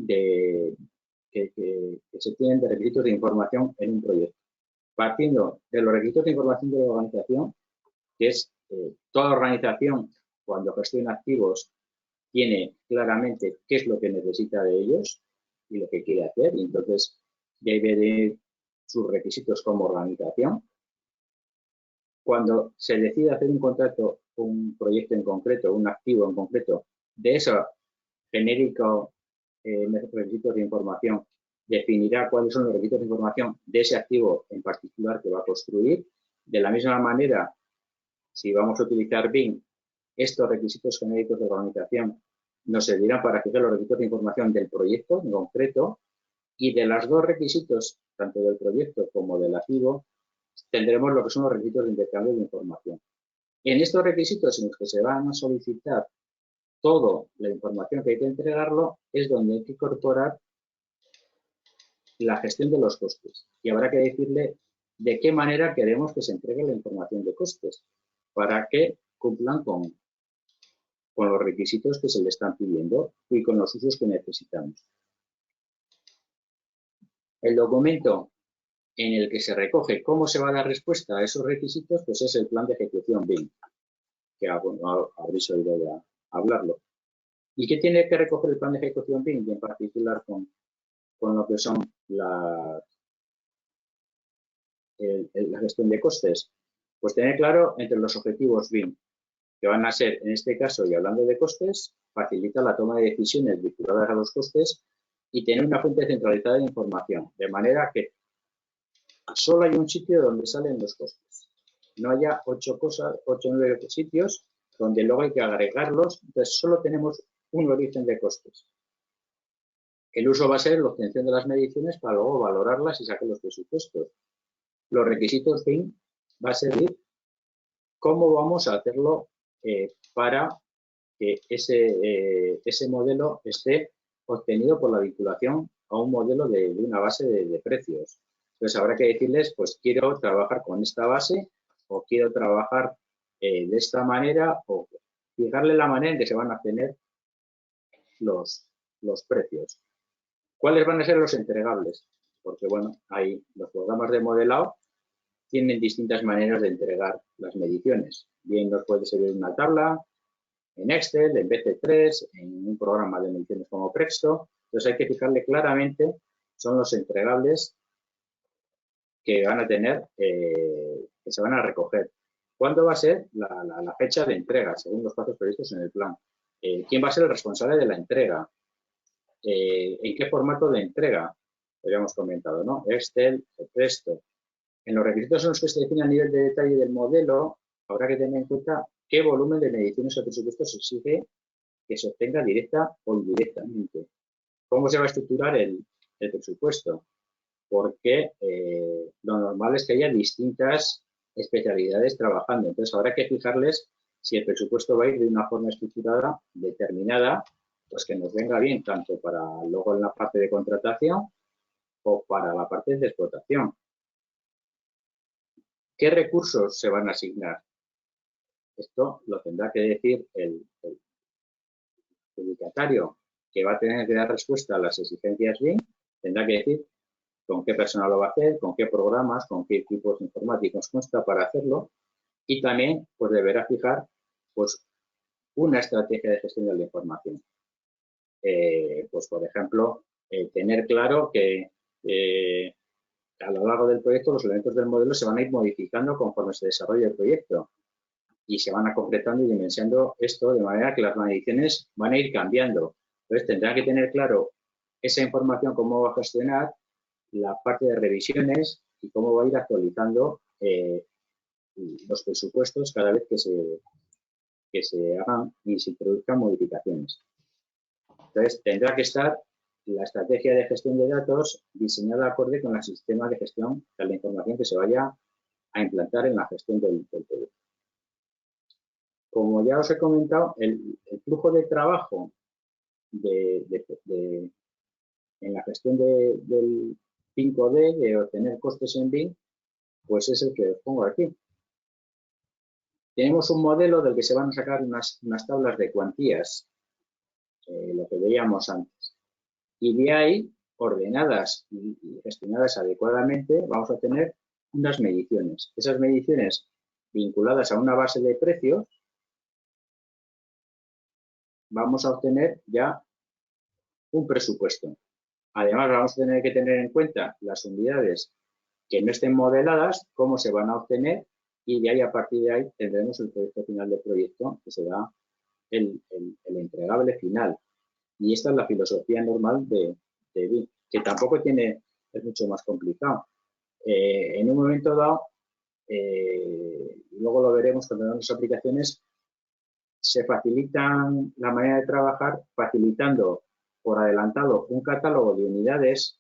que se tienen de requisitos de información en un proyecto. Partiendo de los requisitos de información de la organización, que es toda organización, cuando gestiona activos, tiene claramente qué es lo que necesita de ellos y lo que quiere hacer, y entonces debe de sus requisitos como organización. Cuando se decide hacer un contrato, un proyecto en concreto, un activo en concreto, de esos genéricos requisitos de información, definirá cuáles son los requisitos de información de ese activo en particular que va a construir. De la misma manera, si vamos a utilizar BIM, estos requisitos genéricos de organización nos servirán para fijar los requisitos de información del proyecto en concreto, y de los dos requisitos, tanto del proyecto como del activo, tendremos lo que son los requisitos de intercambio de información. En estos requisitos en los que se van a solicitar toda la información que hay que entregarlo, es donde hay que incorporar la gestión de los costes. Y habrá que decirle de qué manera queremos que se entregue la información de costes para que cumplan con los requisitos que se le están pidiendo y con los usos que necesitamos. El documento en el que se recoge cómo se va a dar respuesta a esos requisitos, pues es el plan de ejecución BIM, que habréis oído ya hablarlo. ¿Y qué tiene que recoger el plan de ejecución BIM? Y en particular con lo que son la gestión de costes. Pues tener claro entre los objetivos BIM, que van a ser, en este caso, y hablando de costes, facilita la toma de decisiones vinculadas a los costes y tener una fuente centralizada de información, de manera que solo hay un sitio donde salen los costes. No haya 8 o 9 sitios donde luego hay que agregarlos, entonces solo tenemos un origen de costes. El uso va a ser la obtención de las mediciones para luego valorarlas y sacar los presupuestos. Los requisitos BIM va a servir cómo vamos a hacerlo para que ese modelo esté obtenido por la vinculación a un modelo de una base de precios. Entonces habrá que decirles, pues quiero trabajar con esta base o quiero trabajar de esta manera o fijarle la manera en que se van a obtener los precios. ¿Cuáles van a ser los entregables? Porque, bueno, hay los programas de modelado tienen distintas maneras de entregar las mediciones. Bien nos puede servir una tabla, en Excel, en BC3, en un programa de mediciones como Presto. Entonces hay que fijarle claramente, son los entregables que van a tener, que se van a recoger. ¿Cuándo va a ser la fecha de entrega, según los plazos previstos en el plan? ¿Quién va a ser el responsable de la entrega? ¿En qué formato de entrega? Lo habíamos comentado, ¿no? Excel, Presto. En los requisitos en los que se define el nivel de detalle del modelo, habrá que tener en cuenta qué volumen de mediciones o presupuestos se exige que se obtenga directa o indirectamente. ¿Cómo se va a estructurar el presupuesto? Porque lo normal es que haya distintas especialidades trabajando. Entonces, habrá que fijarles si el presupuesto va a ir de una forma estructurada determinada, pues que nos venga bien tanto para luego en la parte de contratación o para la parte de explotación. ¿Qué recursos se van a asignar? Esto lo tendrá que decir el adjudicatario que va a tener que dar respuesta a las exigencias BIM, tendrá que decir con qué personal lo va a hacer, con qué programas, con qué equipos informáticos consta para hacerlo y también pues deberá fijar pues una estrategia de gestión de la información. Pues por ejemplo, tener claro que a lo largo del proyecto los elementos del modelo se van a ir modificando conforme se desarrolla el proyecto y se van a completando y dimensionando esto de manera que las mediciones van a ir cambiando. Entonces tendrá que tener claro esa información, cómo va a gestionar la parte de revisiones y cómo va a ir actualizando los presupuestos cada vez que se hagan y se produzcan modificaciones. Entonces tendrá que estar la estrategia de gestión de datos diseñada acorde con el sistema de gestión de la información que se vaya a implantar en la gestión del proyecto. Como ya os he comentado, el flujo de trabajo en la gestión del 5D, de obtener costes en BIM, pues es el que os pongo aquí. Tenemos un modelo del que se van a sacar unas tablas de cuantías, lo que veíamos antes. Y de ahí, ordenadas y gestionadas adecuadamente, vamos a tener unas mediciones. Esas mediciones vinculadas a una base de precios, vamos a obtener ya un presupuesto. Además, vamos a tener que tener en cuenta las unidades que no estén modeladas, cómo se van a obtener y de ahí, a partir de ahí, tendremos el proyecto final del proyecto, que será el entregable final. Y esta es la filosofía normal de BIM, que tampoco es mucho más complicado. En un momento dado, luego lo veremos cuando veamos las aplicaciones, se facilitan la manera de trabajar facilitando por adelantado un catálogo de unidades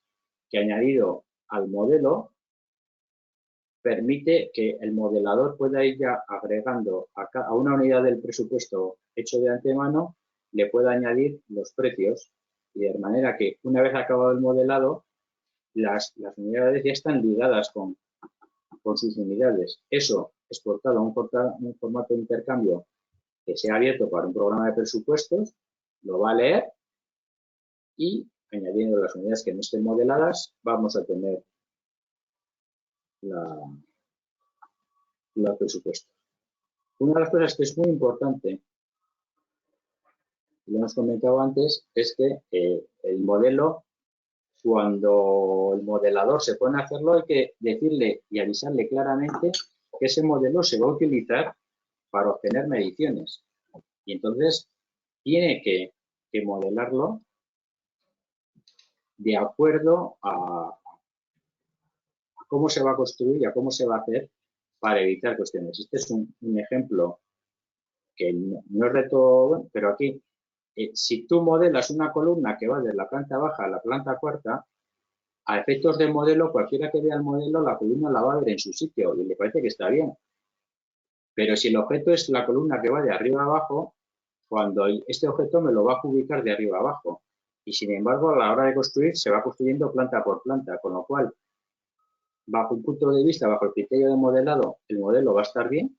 que añadido al modelo permite que el modelador pueda ir ya agregando a una unidad del presupuesto hecho de antemano, le pueda añadir los precios y de manera que una vez acabado el modelado, las unidades ya están ligadas con con sus unidades, eso exportado a un formato de intercambio que sea abierto para un programa de presupuestos, lo va a leer y añadiendo las unidades que no estén modeladas, vamos a tener la presupuesto. Una de las cosas que es muy importante, lo hemos comentado antes, es que el modelo, cuando el modelador se pone a hacerlo, hay que decirle y avisarle claramente que ese modelo se va a utilizar para obtener mediciones. Y entonces tiene que modelarlo de acuerdo a cómo se va a construir y a cómo se va a hacer para evitar cuestiones. Este es un ejemplo que no es de todo bueno, pero aquí, si tú modelas una columna que va desde la planta baja a la planta cuarta, a efectos de modelo, cualquiera que vea el modelo, la columna la va a ver en su sitio y le parece que está bien. Pero si el objeto es la columna que va de arriba a abajo, cuando este objeto me lo va a ubicar de arriba a abajo. Y sin embargo, a la hora de construir, se va construyendo planta por planta, con lo cual, bajo un punto de vista, bajo el criterio de modelado, el modelo va a estar bien,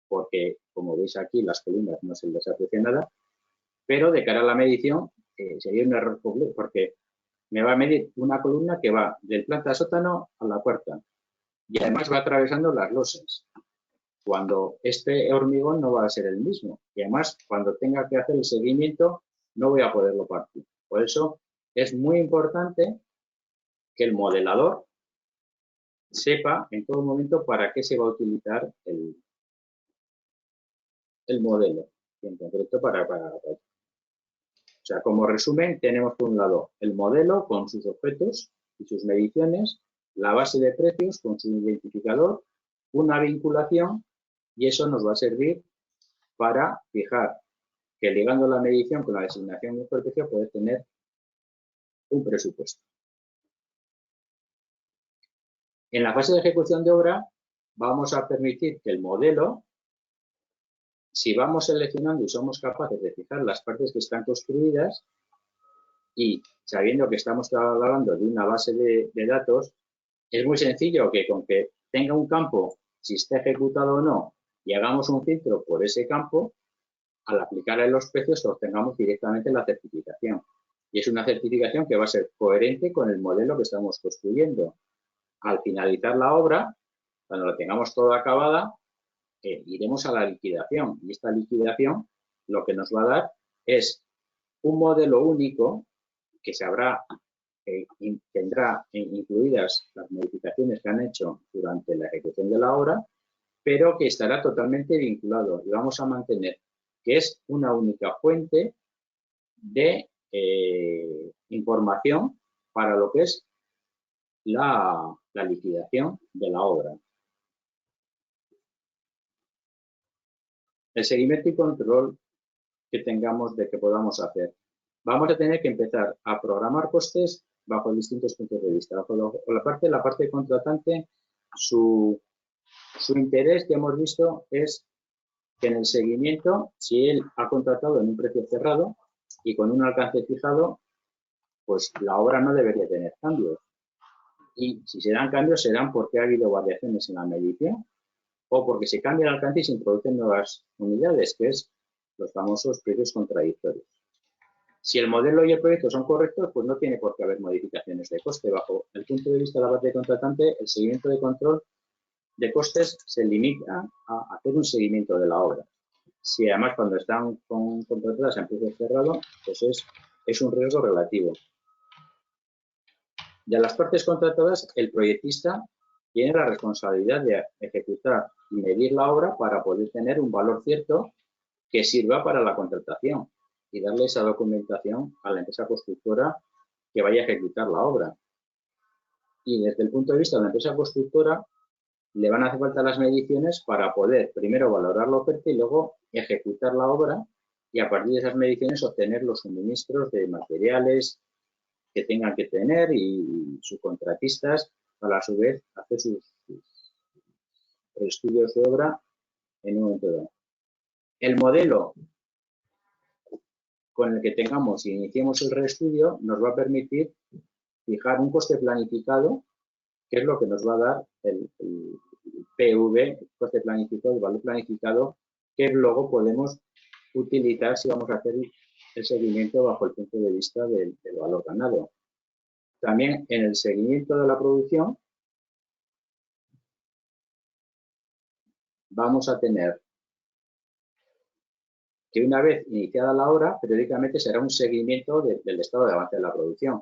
porque, como veis aquí, las columnas no se les aprecia nada, pero de cara a la medición sería un error completo, porque me va a medir una columna que va del planta sótano a la cuarta, y además va atravesando las losas, cuando este hormigón no va a ser el mismo, y además, cuando tenga que hacer el seguimiento, no voy a poderlo partir. Por eso, es muy importante que el modelador sepa en todo momento para qué se va a utilizar el modelo, y en concreto para. O sea, como resumen, tenemos por un lado el modelo con sus objetos y sus mediciones, la base de precios con su identificador, una vinculación, y eso nos va a servir para fijar que ligando la medición con la designación del precio puede tener un presupuesto. En la fase de ejecución de obra vamos a permitir que el modelo, si vamos seleccionando y somos capaces de fijar las partes que están construidas y sabiendo que estamos hablando de una base de datos, es muy sencillo que con que tenga un campo, si está ejecutado o no, y hagamos un filtro por ese campo, al aplicarle los precios obtengamos directamente la certificación. Y es una certificación que va a ser coherente con el modelo que estamos construyendo. Al finalizar la obra, cuando la tengamos toda acabada, iremos a la liquidación. Y esta liquidación lo que nos va a dar es un modelo único que tendrá incluidas las modificaciones que han hecho durante la ejecución de la obra, pero que estará totalmente vinculado y vamos a mantener que es una única fuente de información para lo que es la liquidación de la obra. El seguimiento y control que tengamos de que podamos hacer. Vamos a tener que empezar a programar costes bajo distintos puntos de vista. Bajo la parte contratante, su interés que hemos visto es que en el seguimiento, si él ha contratado en un precio cerrado y con un alcance fijado, pues la obra no debería tener cambios. Y si se dan cambios, serán porque ha habido variaciones en la medición o porque se cambia el alcance y se introducen nuevas unidades, que es los famosos precios contradictorios. Si el modelo y el proyecto son correctos, pues no tiene por qué haber modificaciones de coste. Bajo el punto de vista de la parte contratante, el seguimiento de control de costes se limita a hacer un seguimiento de la obra. Si además cuando están contratadas en precio cerrado, pues es un riesgo relativo. De las partes contratadas, el proyectista tiene la responsabilidad de ejecutar y medir la obra para poder tener un valor cierto que sirva para la contratación y darle esa documentación a la empresa constructora que vaya a ejecutar la obra. Y desde el punto de vista de la empresa constructora, le van a hacer falta las mediciones para poder primero valorar la oferta y luego ejecutar la obra y a partir de esas mediciones obtener los suministros de materiales que tengan que tener y subcontratistas para a su vez hacer sus estudios de obra en un momento dado. El modelo con el que tengamos y iniciemos el reestudio nos va a permitir fijar un coste planificado que es lo que nos va a dar el PV, el coste planificado, el valor planificado, que luego podemos utilizar si vamos a hacer el seguimiento bajo el punto de vista del valor ganado. También en el seguimiento de la producción vamos a tener que una vez iniciada la obra, periódicamente será un seguimiento del estado de avance de la producción,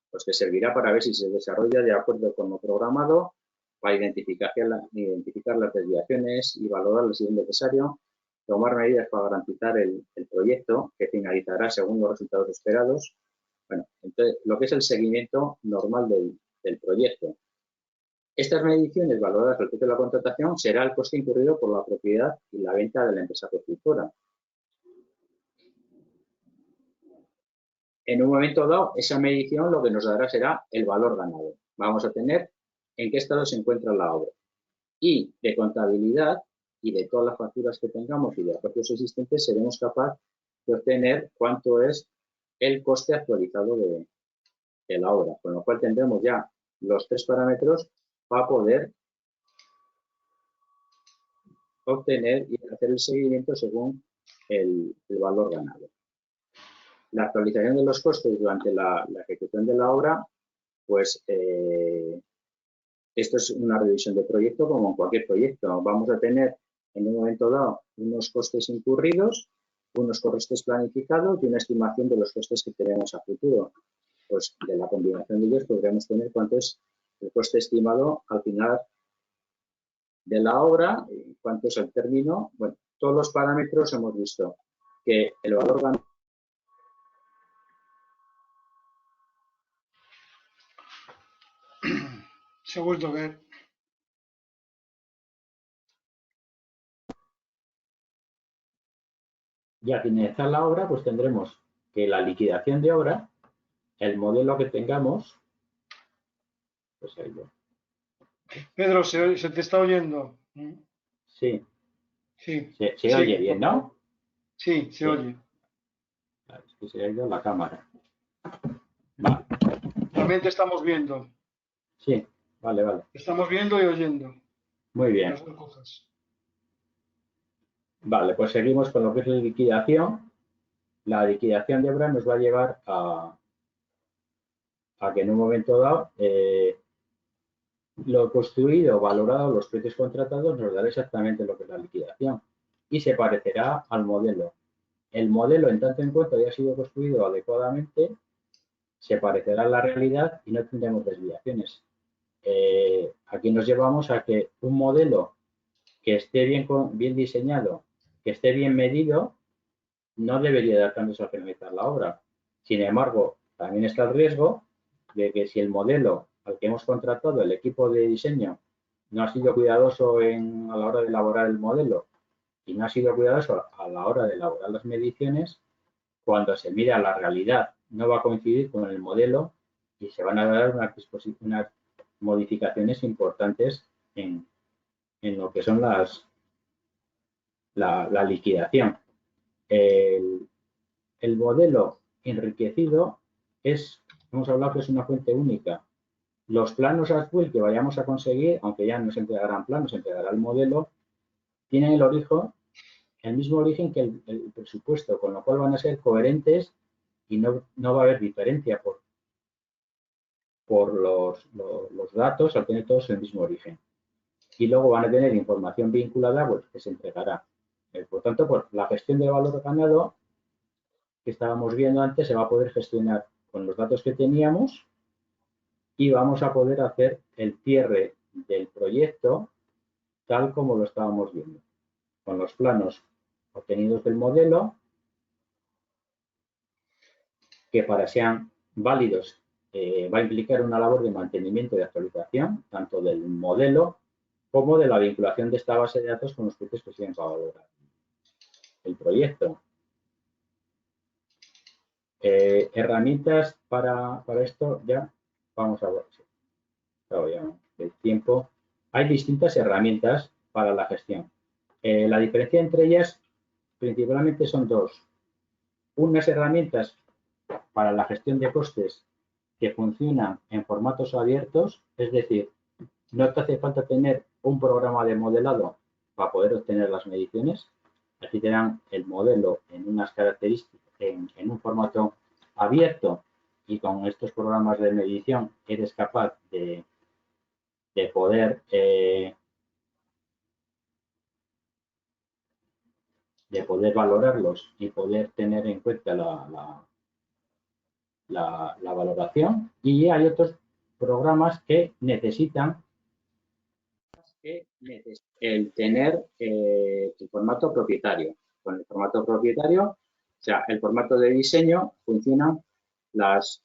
pues que servirá para ver si se desarrolla de acuerdo con lo programado, para identificar las desviaciones y valorarlas si es necesario, tomar medidas para garantizar el proyecto que finalizará según los resultados esperados. Bueno, entonces, lo que es el seguimiento normal del proyecto. Estas mediciones valoradas al precio de la contratación será el coste incurrido por la propiedad y la venta de la empresa constructora. En un momento dado, esa medición lo que nos dará será el valor ganado. Vamos a tener en qué estado se encuentra la obra. Y de contabilidad y de todas las facturas que tengamos y de los precios existentes, seremos capaces de obtener cuánto es el coste actualizado de la obra. Con lo cual tendremos ya los 3 parámetros para poder obtener y hacer el seguimiento según el valor ganado. La actualización de los costes durante la ejecución de la obra, pues esto es una revisión de proyecto como en cualquier proyecto. Vamos a tener en un momento dado unos costes incurridos, unos costes planificados y una estimación de los costes que tenemos a futuro. Pues de la combinación de ellos podríamos tener cuánto es el coste estimado al final de la obra, cuánto es el término. Bueno, todos los parámetros hemos visto que el valor ganado se ha vuelto a ver. Ya al finalizar la obra, pues tendremos que la liquidación de obra, el modelo que tengamos, pues ahí va. Pedro, se te está oyendo. Sí, Sí. se oye bien, ¿no? Sí, se oye. Es que se ha ido la cámara. Vale. También te estamos viendo. Sí, vale, vale. Te estamos viendo y oyendo. Muy bien. Las dos cosas. Vale, pues seguimos con lo que es la liquidación. La liquidación de obra nos va a llevar a que en un momento dado lo construido, valorado, los precios contratados nos dará exactamente lo que es la liquidación y se parecerá al modelo. El modelo, en tanto en cuanto haya sido construido adecuadamente, se parecerá a la realidad y no tendremos desviaciones. Aquí nos llevamos a que un modelo que esté bien diseñado, que esté bien medido, no debería dar cambios al finalizar la obra. Sin embargo, también está el riesgo de que si el modelo al que hemos contratado, el equipo de diseño, no ha sido cuidadoso a la hora de elaborar el modelo y no ha sido cuidadoso a la hora de elaborar las mediciones, cuando se mira la realidad no va a coincidir con el modelo y se van a dar unas modificaciones importantes en lo que son la liquidación. El modelo enriquecido hemos hablado que es una fuente única. Los planos As-Built que vayamos a conseguir, aunque ya no se entregarán planos, se entregará el modelo, tienen el mismo origen que el presupuesto, con lo cual van a ser coherentes y no va a haber diferencia por los datos al tener todos el mismo origen. Y luego van a tener información vinculada pues, que se entregará. Por tanto, pues, la gestión de valor ganado que estábamos viendo antes se va a poder gestionar con los datos que teníamos y vamos a poder hacer el cierre del proyecto tal como lo estábamos viendo, con los planos obtenidos del modelo, que para sean válidos va a implicar una labor de mantenimiento y actualización, tanto del modelo como de la vinculación de esta base de datos con los precios que siguen para valorar el proyecto. Herramientas para esto, ya vamos a ver. Claro, ya el tiempo. Hay distintas herramientas para la gestión. La diferencia entre ellas principalmente son dos. Unas herramientas para la gestión de costes que funcionan en formatos abiertos, es decir, no te hace falta tener un programa de modelado para poder obtener las mediciones. Aquí te dan el modelo en unas características, en un formato abierto, y con estos programas de medición eres capaz de poder valorarlos y poder tener en cuenta la valoración. Y hay otros programas que necesitan el tener el formato propietario. Con el formato propietario, o sea, el formato de diseño, funcionan las...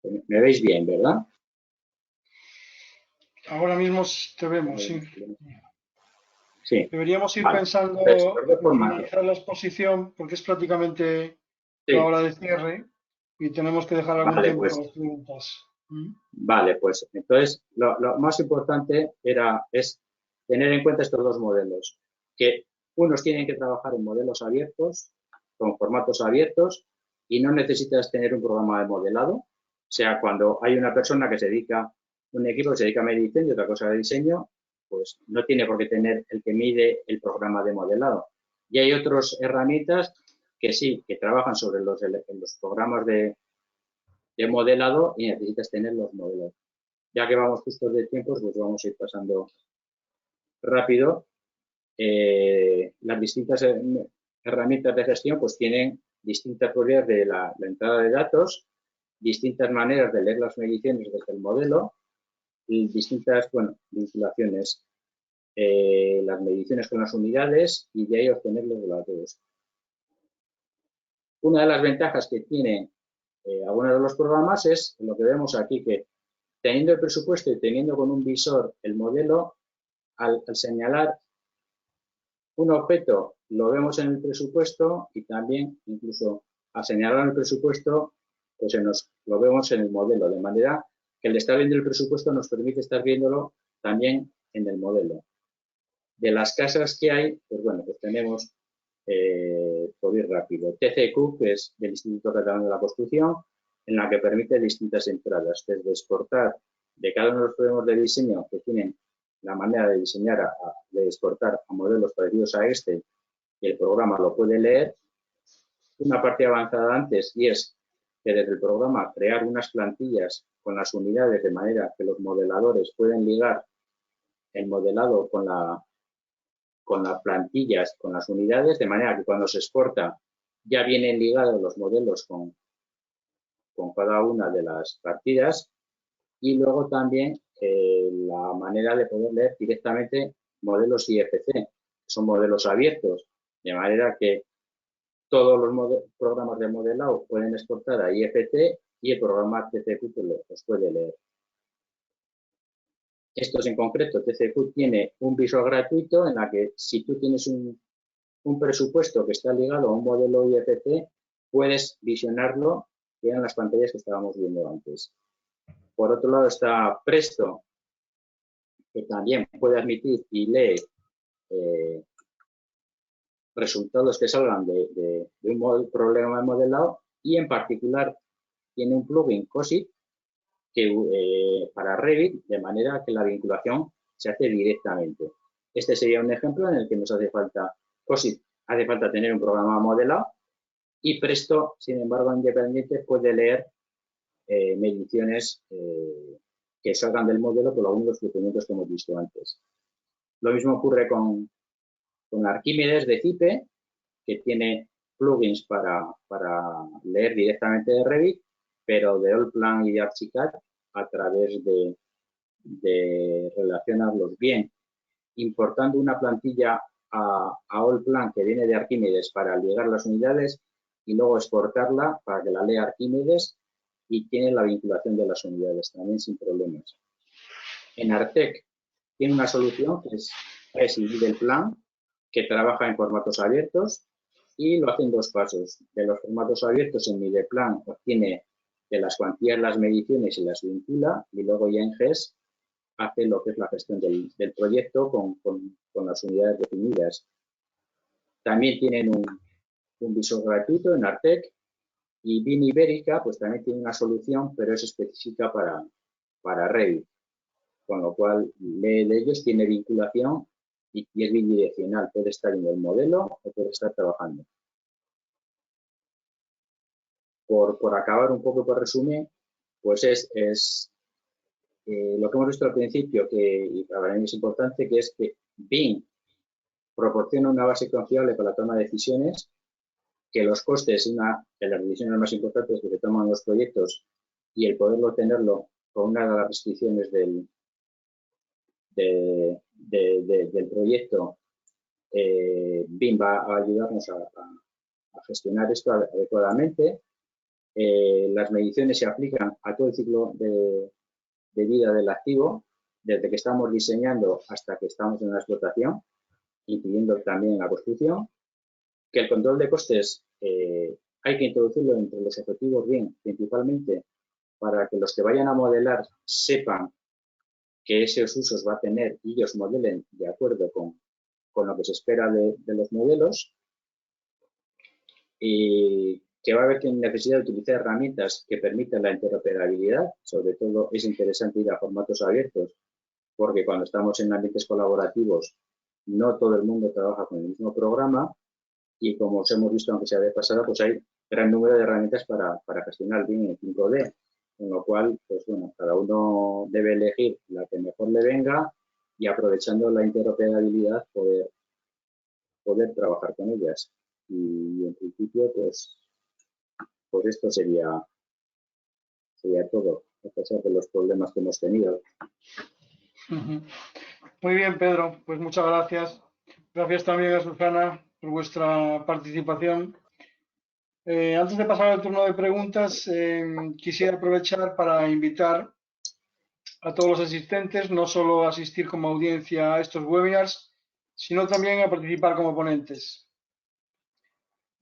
¿Me veis bien, verdad? Ahora mismo te vemos, sí. Sí. Deberíamos ir Vale. pensando Entonces, en finalizar la exposición, porque es prácticamente la hora de cierre y tenemos que dejar algún tiempo para las preguntas. Vale, pues entonces lo más importante es tener en cuenta estos dos modelos, que unos tienen que trabajar en modelos abiertos, con formatos abiertos, y no necesitas tener un programa de modelado. O sea, cuando hay una persona que se dedica, un equipo que se dedica a medición y otra cosa de diseño, pues no tiene por qué tener el que mide el programa de modelado. Y hay otras herramientas que sí, que trabajan sobre los programas de modelado y necesitas tener los modelos. Ya que vamos justos de tiempos, pues vamos a ir pasando rápido. Las distintas herramientas de gestión pues tienen distintas propiedades de la entrada de datos, distintas maneras de leer las mediciones desde el modelo y distintas, vinculaciones, las mediciones con las unidades y de ahí obtener los relativos. Una de las ventajas que tiene algunos de los programas es lo que vemos aquí, que teniendo el presupuesto y teniendo con un visor el modelo, al señalar un objeto lo vemos en el presupuesto y también incluso al señalar el presupuesto pues lo vemos en el modelo, de manera que el estar viendo el presupuesto nos permite estar viéndolo también en el modelo. De las casas que hay, pues tenemos, por ir rápido, TCQ, que es del Instituto Catalán de la Construcción, en la que permite distintas entradas, desde exportar de cada uno de los programas de diseño que tienen la manera de diseñar, de exportar a modelos parecidos a este, y el programa lo puede leer. Una parte avanzada antes, y es que desde el programa crear unas plantillas con las unidades de manera que los modeladores pueden ligar el modelado con las plantillas, con las unidades, de manera que cuando se exporta ya vienen ligados los modelos con cada una de las partidas. Y luego también la manera de poder leer directamente modelos IFC, que son modelos abiertos, de manera que todos los programas de modelado pueden exportar a IFC y el programa TCQ los puede leer. Estos en concreto, TCQ tiene un visor gratuito en la que si tú tienes un presupuesto que está ligado a un modelo IFC, puedes visionarlo en las pantallas que estábamos viendo antes. Por otro lado está Presto, que también puede admitir y lee resultados que salgan de un problema de modelado, y en particular tiene un plugin COSIT para Revit, de manera que la vinculación se hace directamente. Este sería un ejemplo en el que nos hace falta COSIT, hace falta tener un programa modelado, y Presto, sin embargo, independiente, puede leer mediciones que salgan del modelo por algunos de los procedimientos que hemos visto antes. Lo mismo ocurre con Arquímedes de Cipe, que tiene plugins para leer directamente de Revit, pero de Allplan y de Archicad a través de relacionarlos bien, importando una plantilla a Allplan que viene de Arquímedes para ligar las unidades y luego exportarla para que la lea Arquímedes, y tiene la vinculación de las unidades también sin problemas. En Artec tiene una solución que es Middleplan, que trabaja en formatos abiertos y lo hace en dos pasos. De los formatos abiertos en Middleplan obtiene de las cuantías las mediciones y las vincula, y luego ya en GES hace lo que es la gestión del proyecto con las unidades definidas. También tienen un visor gratuito en Artec Y BIM Ibérica pues también tiene una solución, pero es específica para Revit, con lo cual de ellos tiene vinculación y es bidireccional, puede estar en el modelo o puede estar trabajando. Por acabar un poco, por resumir, pues es lo que hemos visto al principio, que para mí es importante, que es que BIM proporciona una base confiable para la toma de decisiones, que los costes, de las decisiones más importantes que se toman los proyectos y el poderlo tenerlo con una de las restricciones del proyecto, BIM va a ayudarnos a gestionar esto adecuadamente. Las mediciones se aplican a todo el ciclo de vida del activo, desde que estamos diseñando hasta que estamos en la explotación, incluyendo también la construcción. Que el control de costes hay que introducirlo entre los objetivos BIM, principalmente para que los que vayan a modelar sepan que esos usos va a tener y ellos modelen de acuerdo con lo que se espera de los modelos, y que va a haber necesidad de utilizar herramientas que permitan la interoperabilidad. Sobre todo es interesante ir a formatos abiertos, porque cuando estamos en ambientes colaborativos no todo el mundo trabaja con el mismo programa, y como os hemos visto, aunque sea de pasada, pues hay gran número de herramientas para gestionar bien el 5D, con lo cual, pues bueno, cada uno debe elegir la que mejor le venga y, aprovechando la interoperabilidad, poder trabajar con ellas. Y en principio, pues esto sería todo, a pesar de los problemas que hemos tenido. Muy bien, Pedro, pues muchas gracias. Gracias también a Susana por vuestra participación. Antes de pasar al turno de preguntas, quisiera aprovechar para invitar a todos los asistentes, no solo a asistir como audiencia a estos webinars, sino también a participar como ponentes.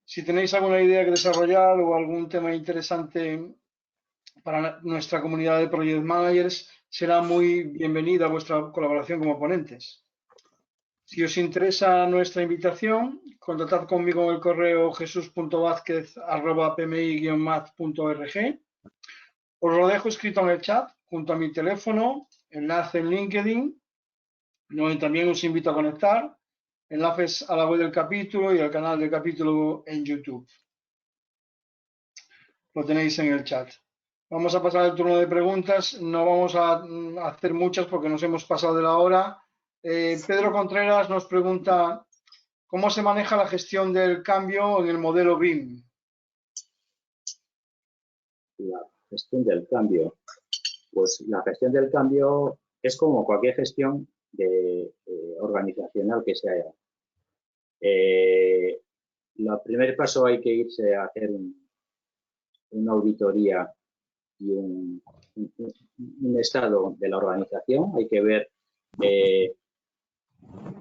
Si tenéis alguna idea que desarrollar o algún tema interesante para nuestra comunidad de Project Managers, será muy bienvenida vuestra colaboración como ponentes. Si os interesa nuestra invitación, contactad conmigo en el correo jesus.vazquez@pmi-math.org. Os lo dejo escrito en el chat, junto a mi teléfono, enlace en LinkedIn, donde también os invito a conectar, enlaces a la web del capítulo y al canal del capítulo en YouTube. Lo tenéis en el chat. Vamos a pasar al turno de preguntas. No vamos a hacer muchas porque nos hemos pasado de la hora. Pedro Contreras nos pregunta: ¿cómo se maneja la gestión del cambio en el modelo BIM? La gestión del cambio. Pues la gestión del cambio es como cualquier gestión organizacional que se haga. El primer paso, hay que irse a hacer una auditoría y un estado de la organización. Hay que ver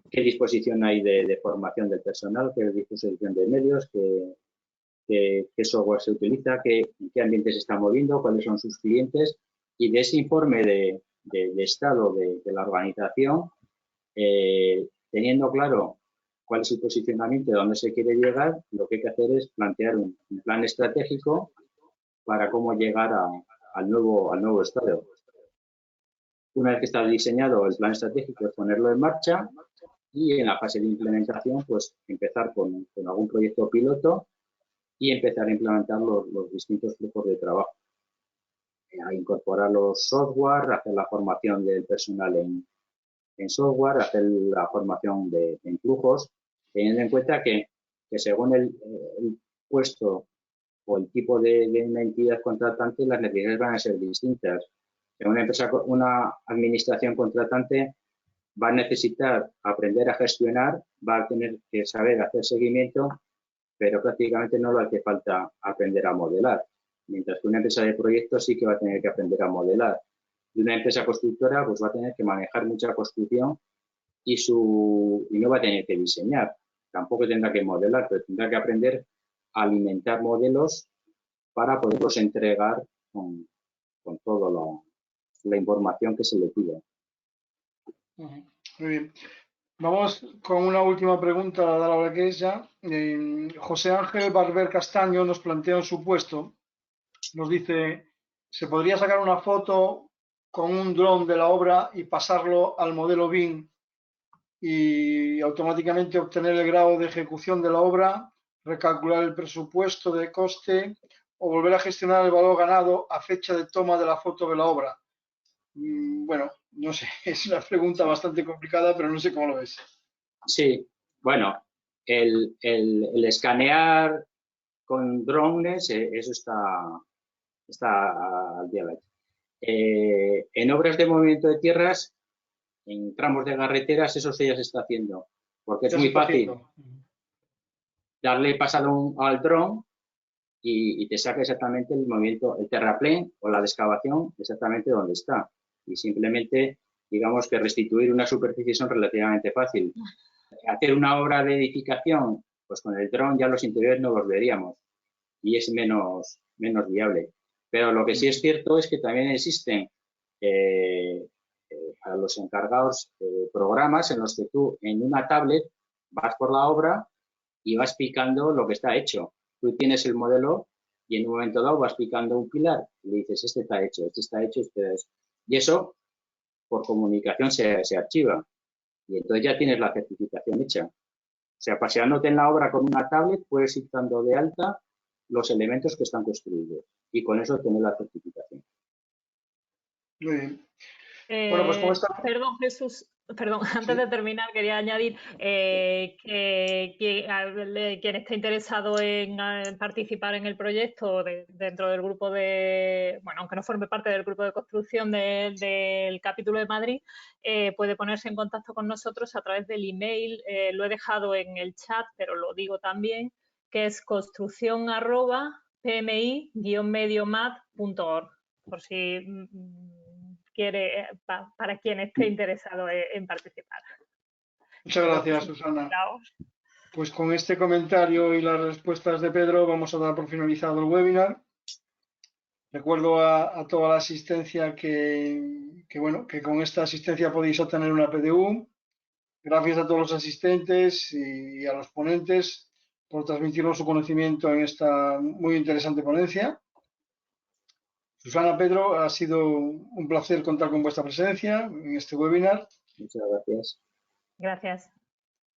qué disposición hay de formación del personal, qué disposición de medios, qué software se utiliza, en qué ambiente se está moviendo, cuáles son sus clientes, y de ese informe de estado de la organización, teniendo claro cuál es su posicionamiento, de dónde se quiere llegar, lo que hay que hacer es plantear un plan estratégico para cómo llegar al nuevo estado. Una vez que está diseñado el plan estratégico, es ponerlo en marcha, y en la fase de implementación, pues empezar con algún proyecto piloto y empezar a implementar los distintos flujos de trabajo. A incorporar los software, hacer la formación del personal en software, hacer la formación en flujos, teniendo en cuenta que según el puesto o el tipo de una entidad contratante, las necesidades van a ser distintas. En una administración contratante va a necesitar aprender a gestionar, va a tener que saber hacer seguimiento, pero prácticamente no le hace falta aprender a modelar. Mientras que una empresa de proyectos sí que va a tener que aprender a modelar. Y una empresa constructora pues va a tener que manejar mucha construcción y no va a tener que diseñar. Tampoco tendrá que modelar, pero tendrá que aprender a alimentar modelos para poderlos entregar con toda la información que se le pide. Muy bien. Vamos con una última pregunta, dada la hora que es ya. José Ángel Barber Castaño nos plantea un supuesto nos dice, ¿se podría sacar una foto con un dron de la obra y pasarlo al modelo BIM y automáticamente obtener el grado de ejecución de la obra, recalcular el presupuesto de coste o volver a gestionar el valor ganado a fecha de toma de la foto de la obra? Bueno, no sé, es una pregunta bastante complicada, pero no sé cómo lo ves. Sí, bueno, el escanear con drones, eso está al día de hoy. En obras de movimiento de tierras, en tramos de carreteras, eso sí ya se está haciendo, porque es muy fácil darle pasado al dron y te saca exactamente el movimiento, el terraplén o la excavación exactamente donde está. Y simplemente, digamos que restituir una superficie son relativamente fácil. Hacer una obra de edificación, pues con el dron ya los interiores no los veríamos y es menos viable. Pero lo que sí es cierto es que también existen a los encargados programas en los que tú en una tablet vas por la obra y vas picando lo que está hecho. Tú tienes el modelo y en un momento dado vas picando un pilar y le dices, este está hecho, este está hecho, este es... Y eso por comunicación se archiva y entonces ya tienes la certificación hecha. O sea, paseándote en la obra con una tablet puedes ir dando de alta los elementos que están construidos y con eso tener la certificación. Muy bien. Bueno, pues ¿cómo está? Perdón, Jesús, perdón, antes de terminar quería añadir que quien esté interesado en participar en el proyecto dentro del grupo de, bueno, aunque no forme parte del grupo de construcción del capítulo de Madrid, puede ponerse en contacto con nosotros a través del email, lo he dejado en el chat, pero lo digo también, que es construcción@pmi-mediomat.org, por si quiere, para quien esté interesado en participar. Muchas gracias, Susana. Pues con este comentario y las respuestas de Pedro vamos a dar por finalizado el webinar. Recuerdo a toda la asistencia que con esta asistencia podéis obtener una PDU. Gracias a todos los asistentes y a los ponentes por transmitirnos su conocimiento en esta muy interesante ponencia. Susana, Pedro, ha sido un placer contar con vuestra presencia en este webinar. Muchas gracias. Gracias.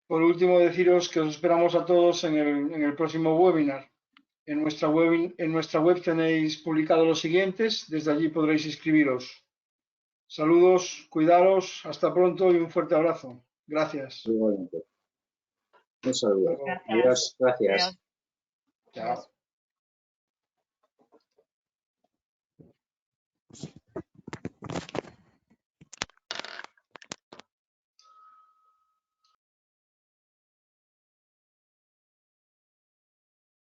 Por último, deciros que os esperamos a todos en el próximo webinar. En nuestra web tenéis publicados los siguientes, desde allí podréis inscribiros. Saludos, cuidaros, hasta pronto y un fuerte abrazo. Gracias. Igualmente. Un saludo. Gracias. Adiós. Gracias. Adiós. Chao.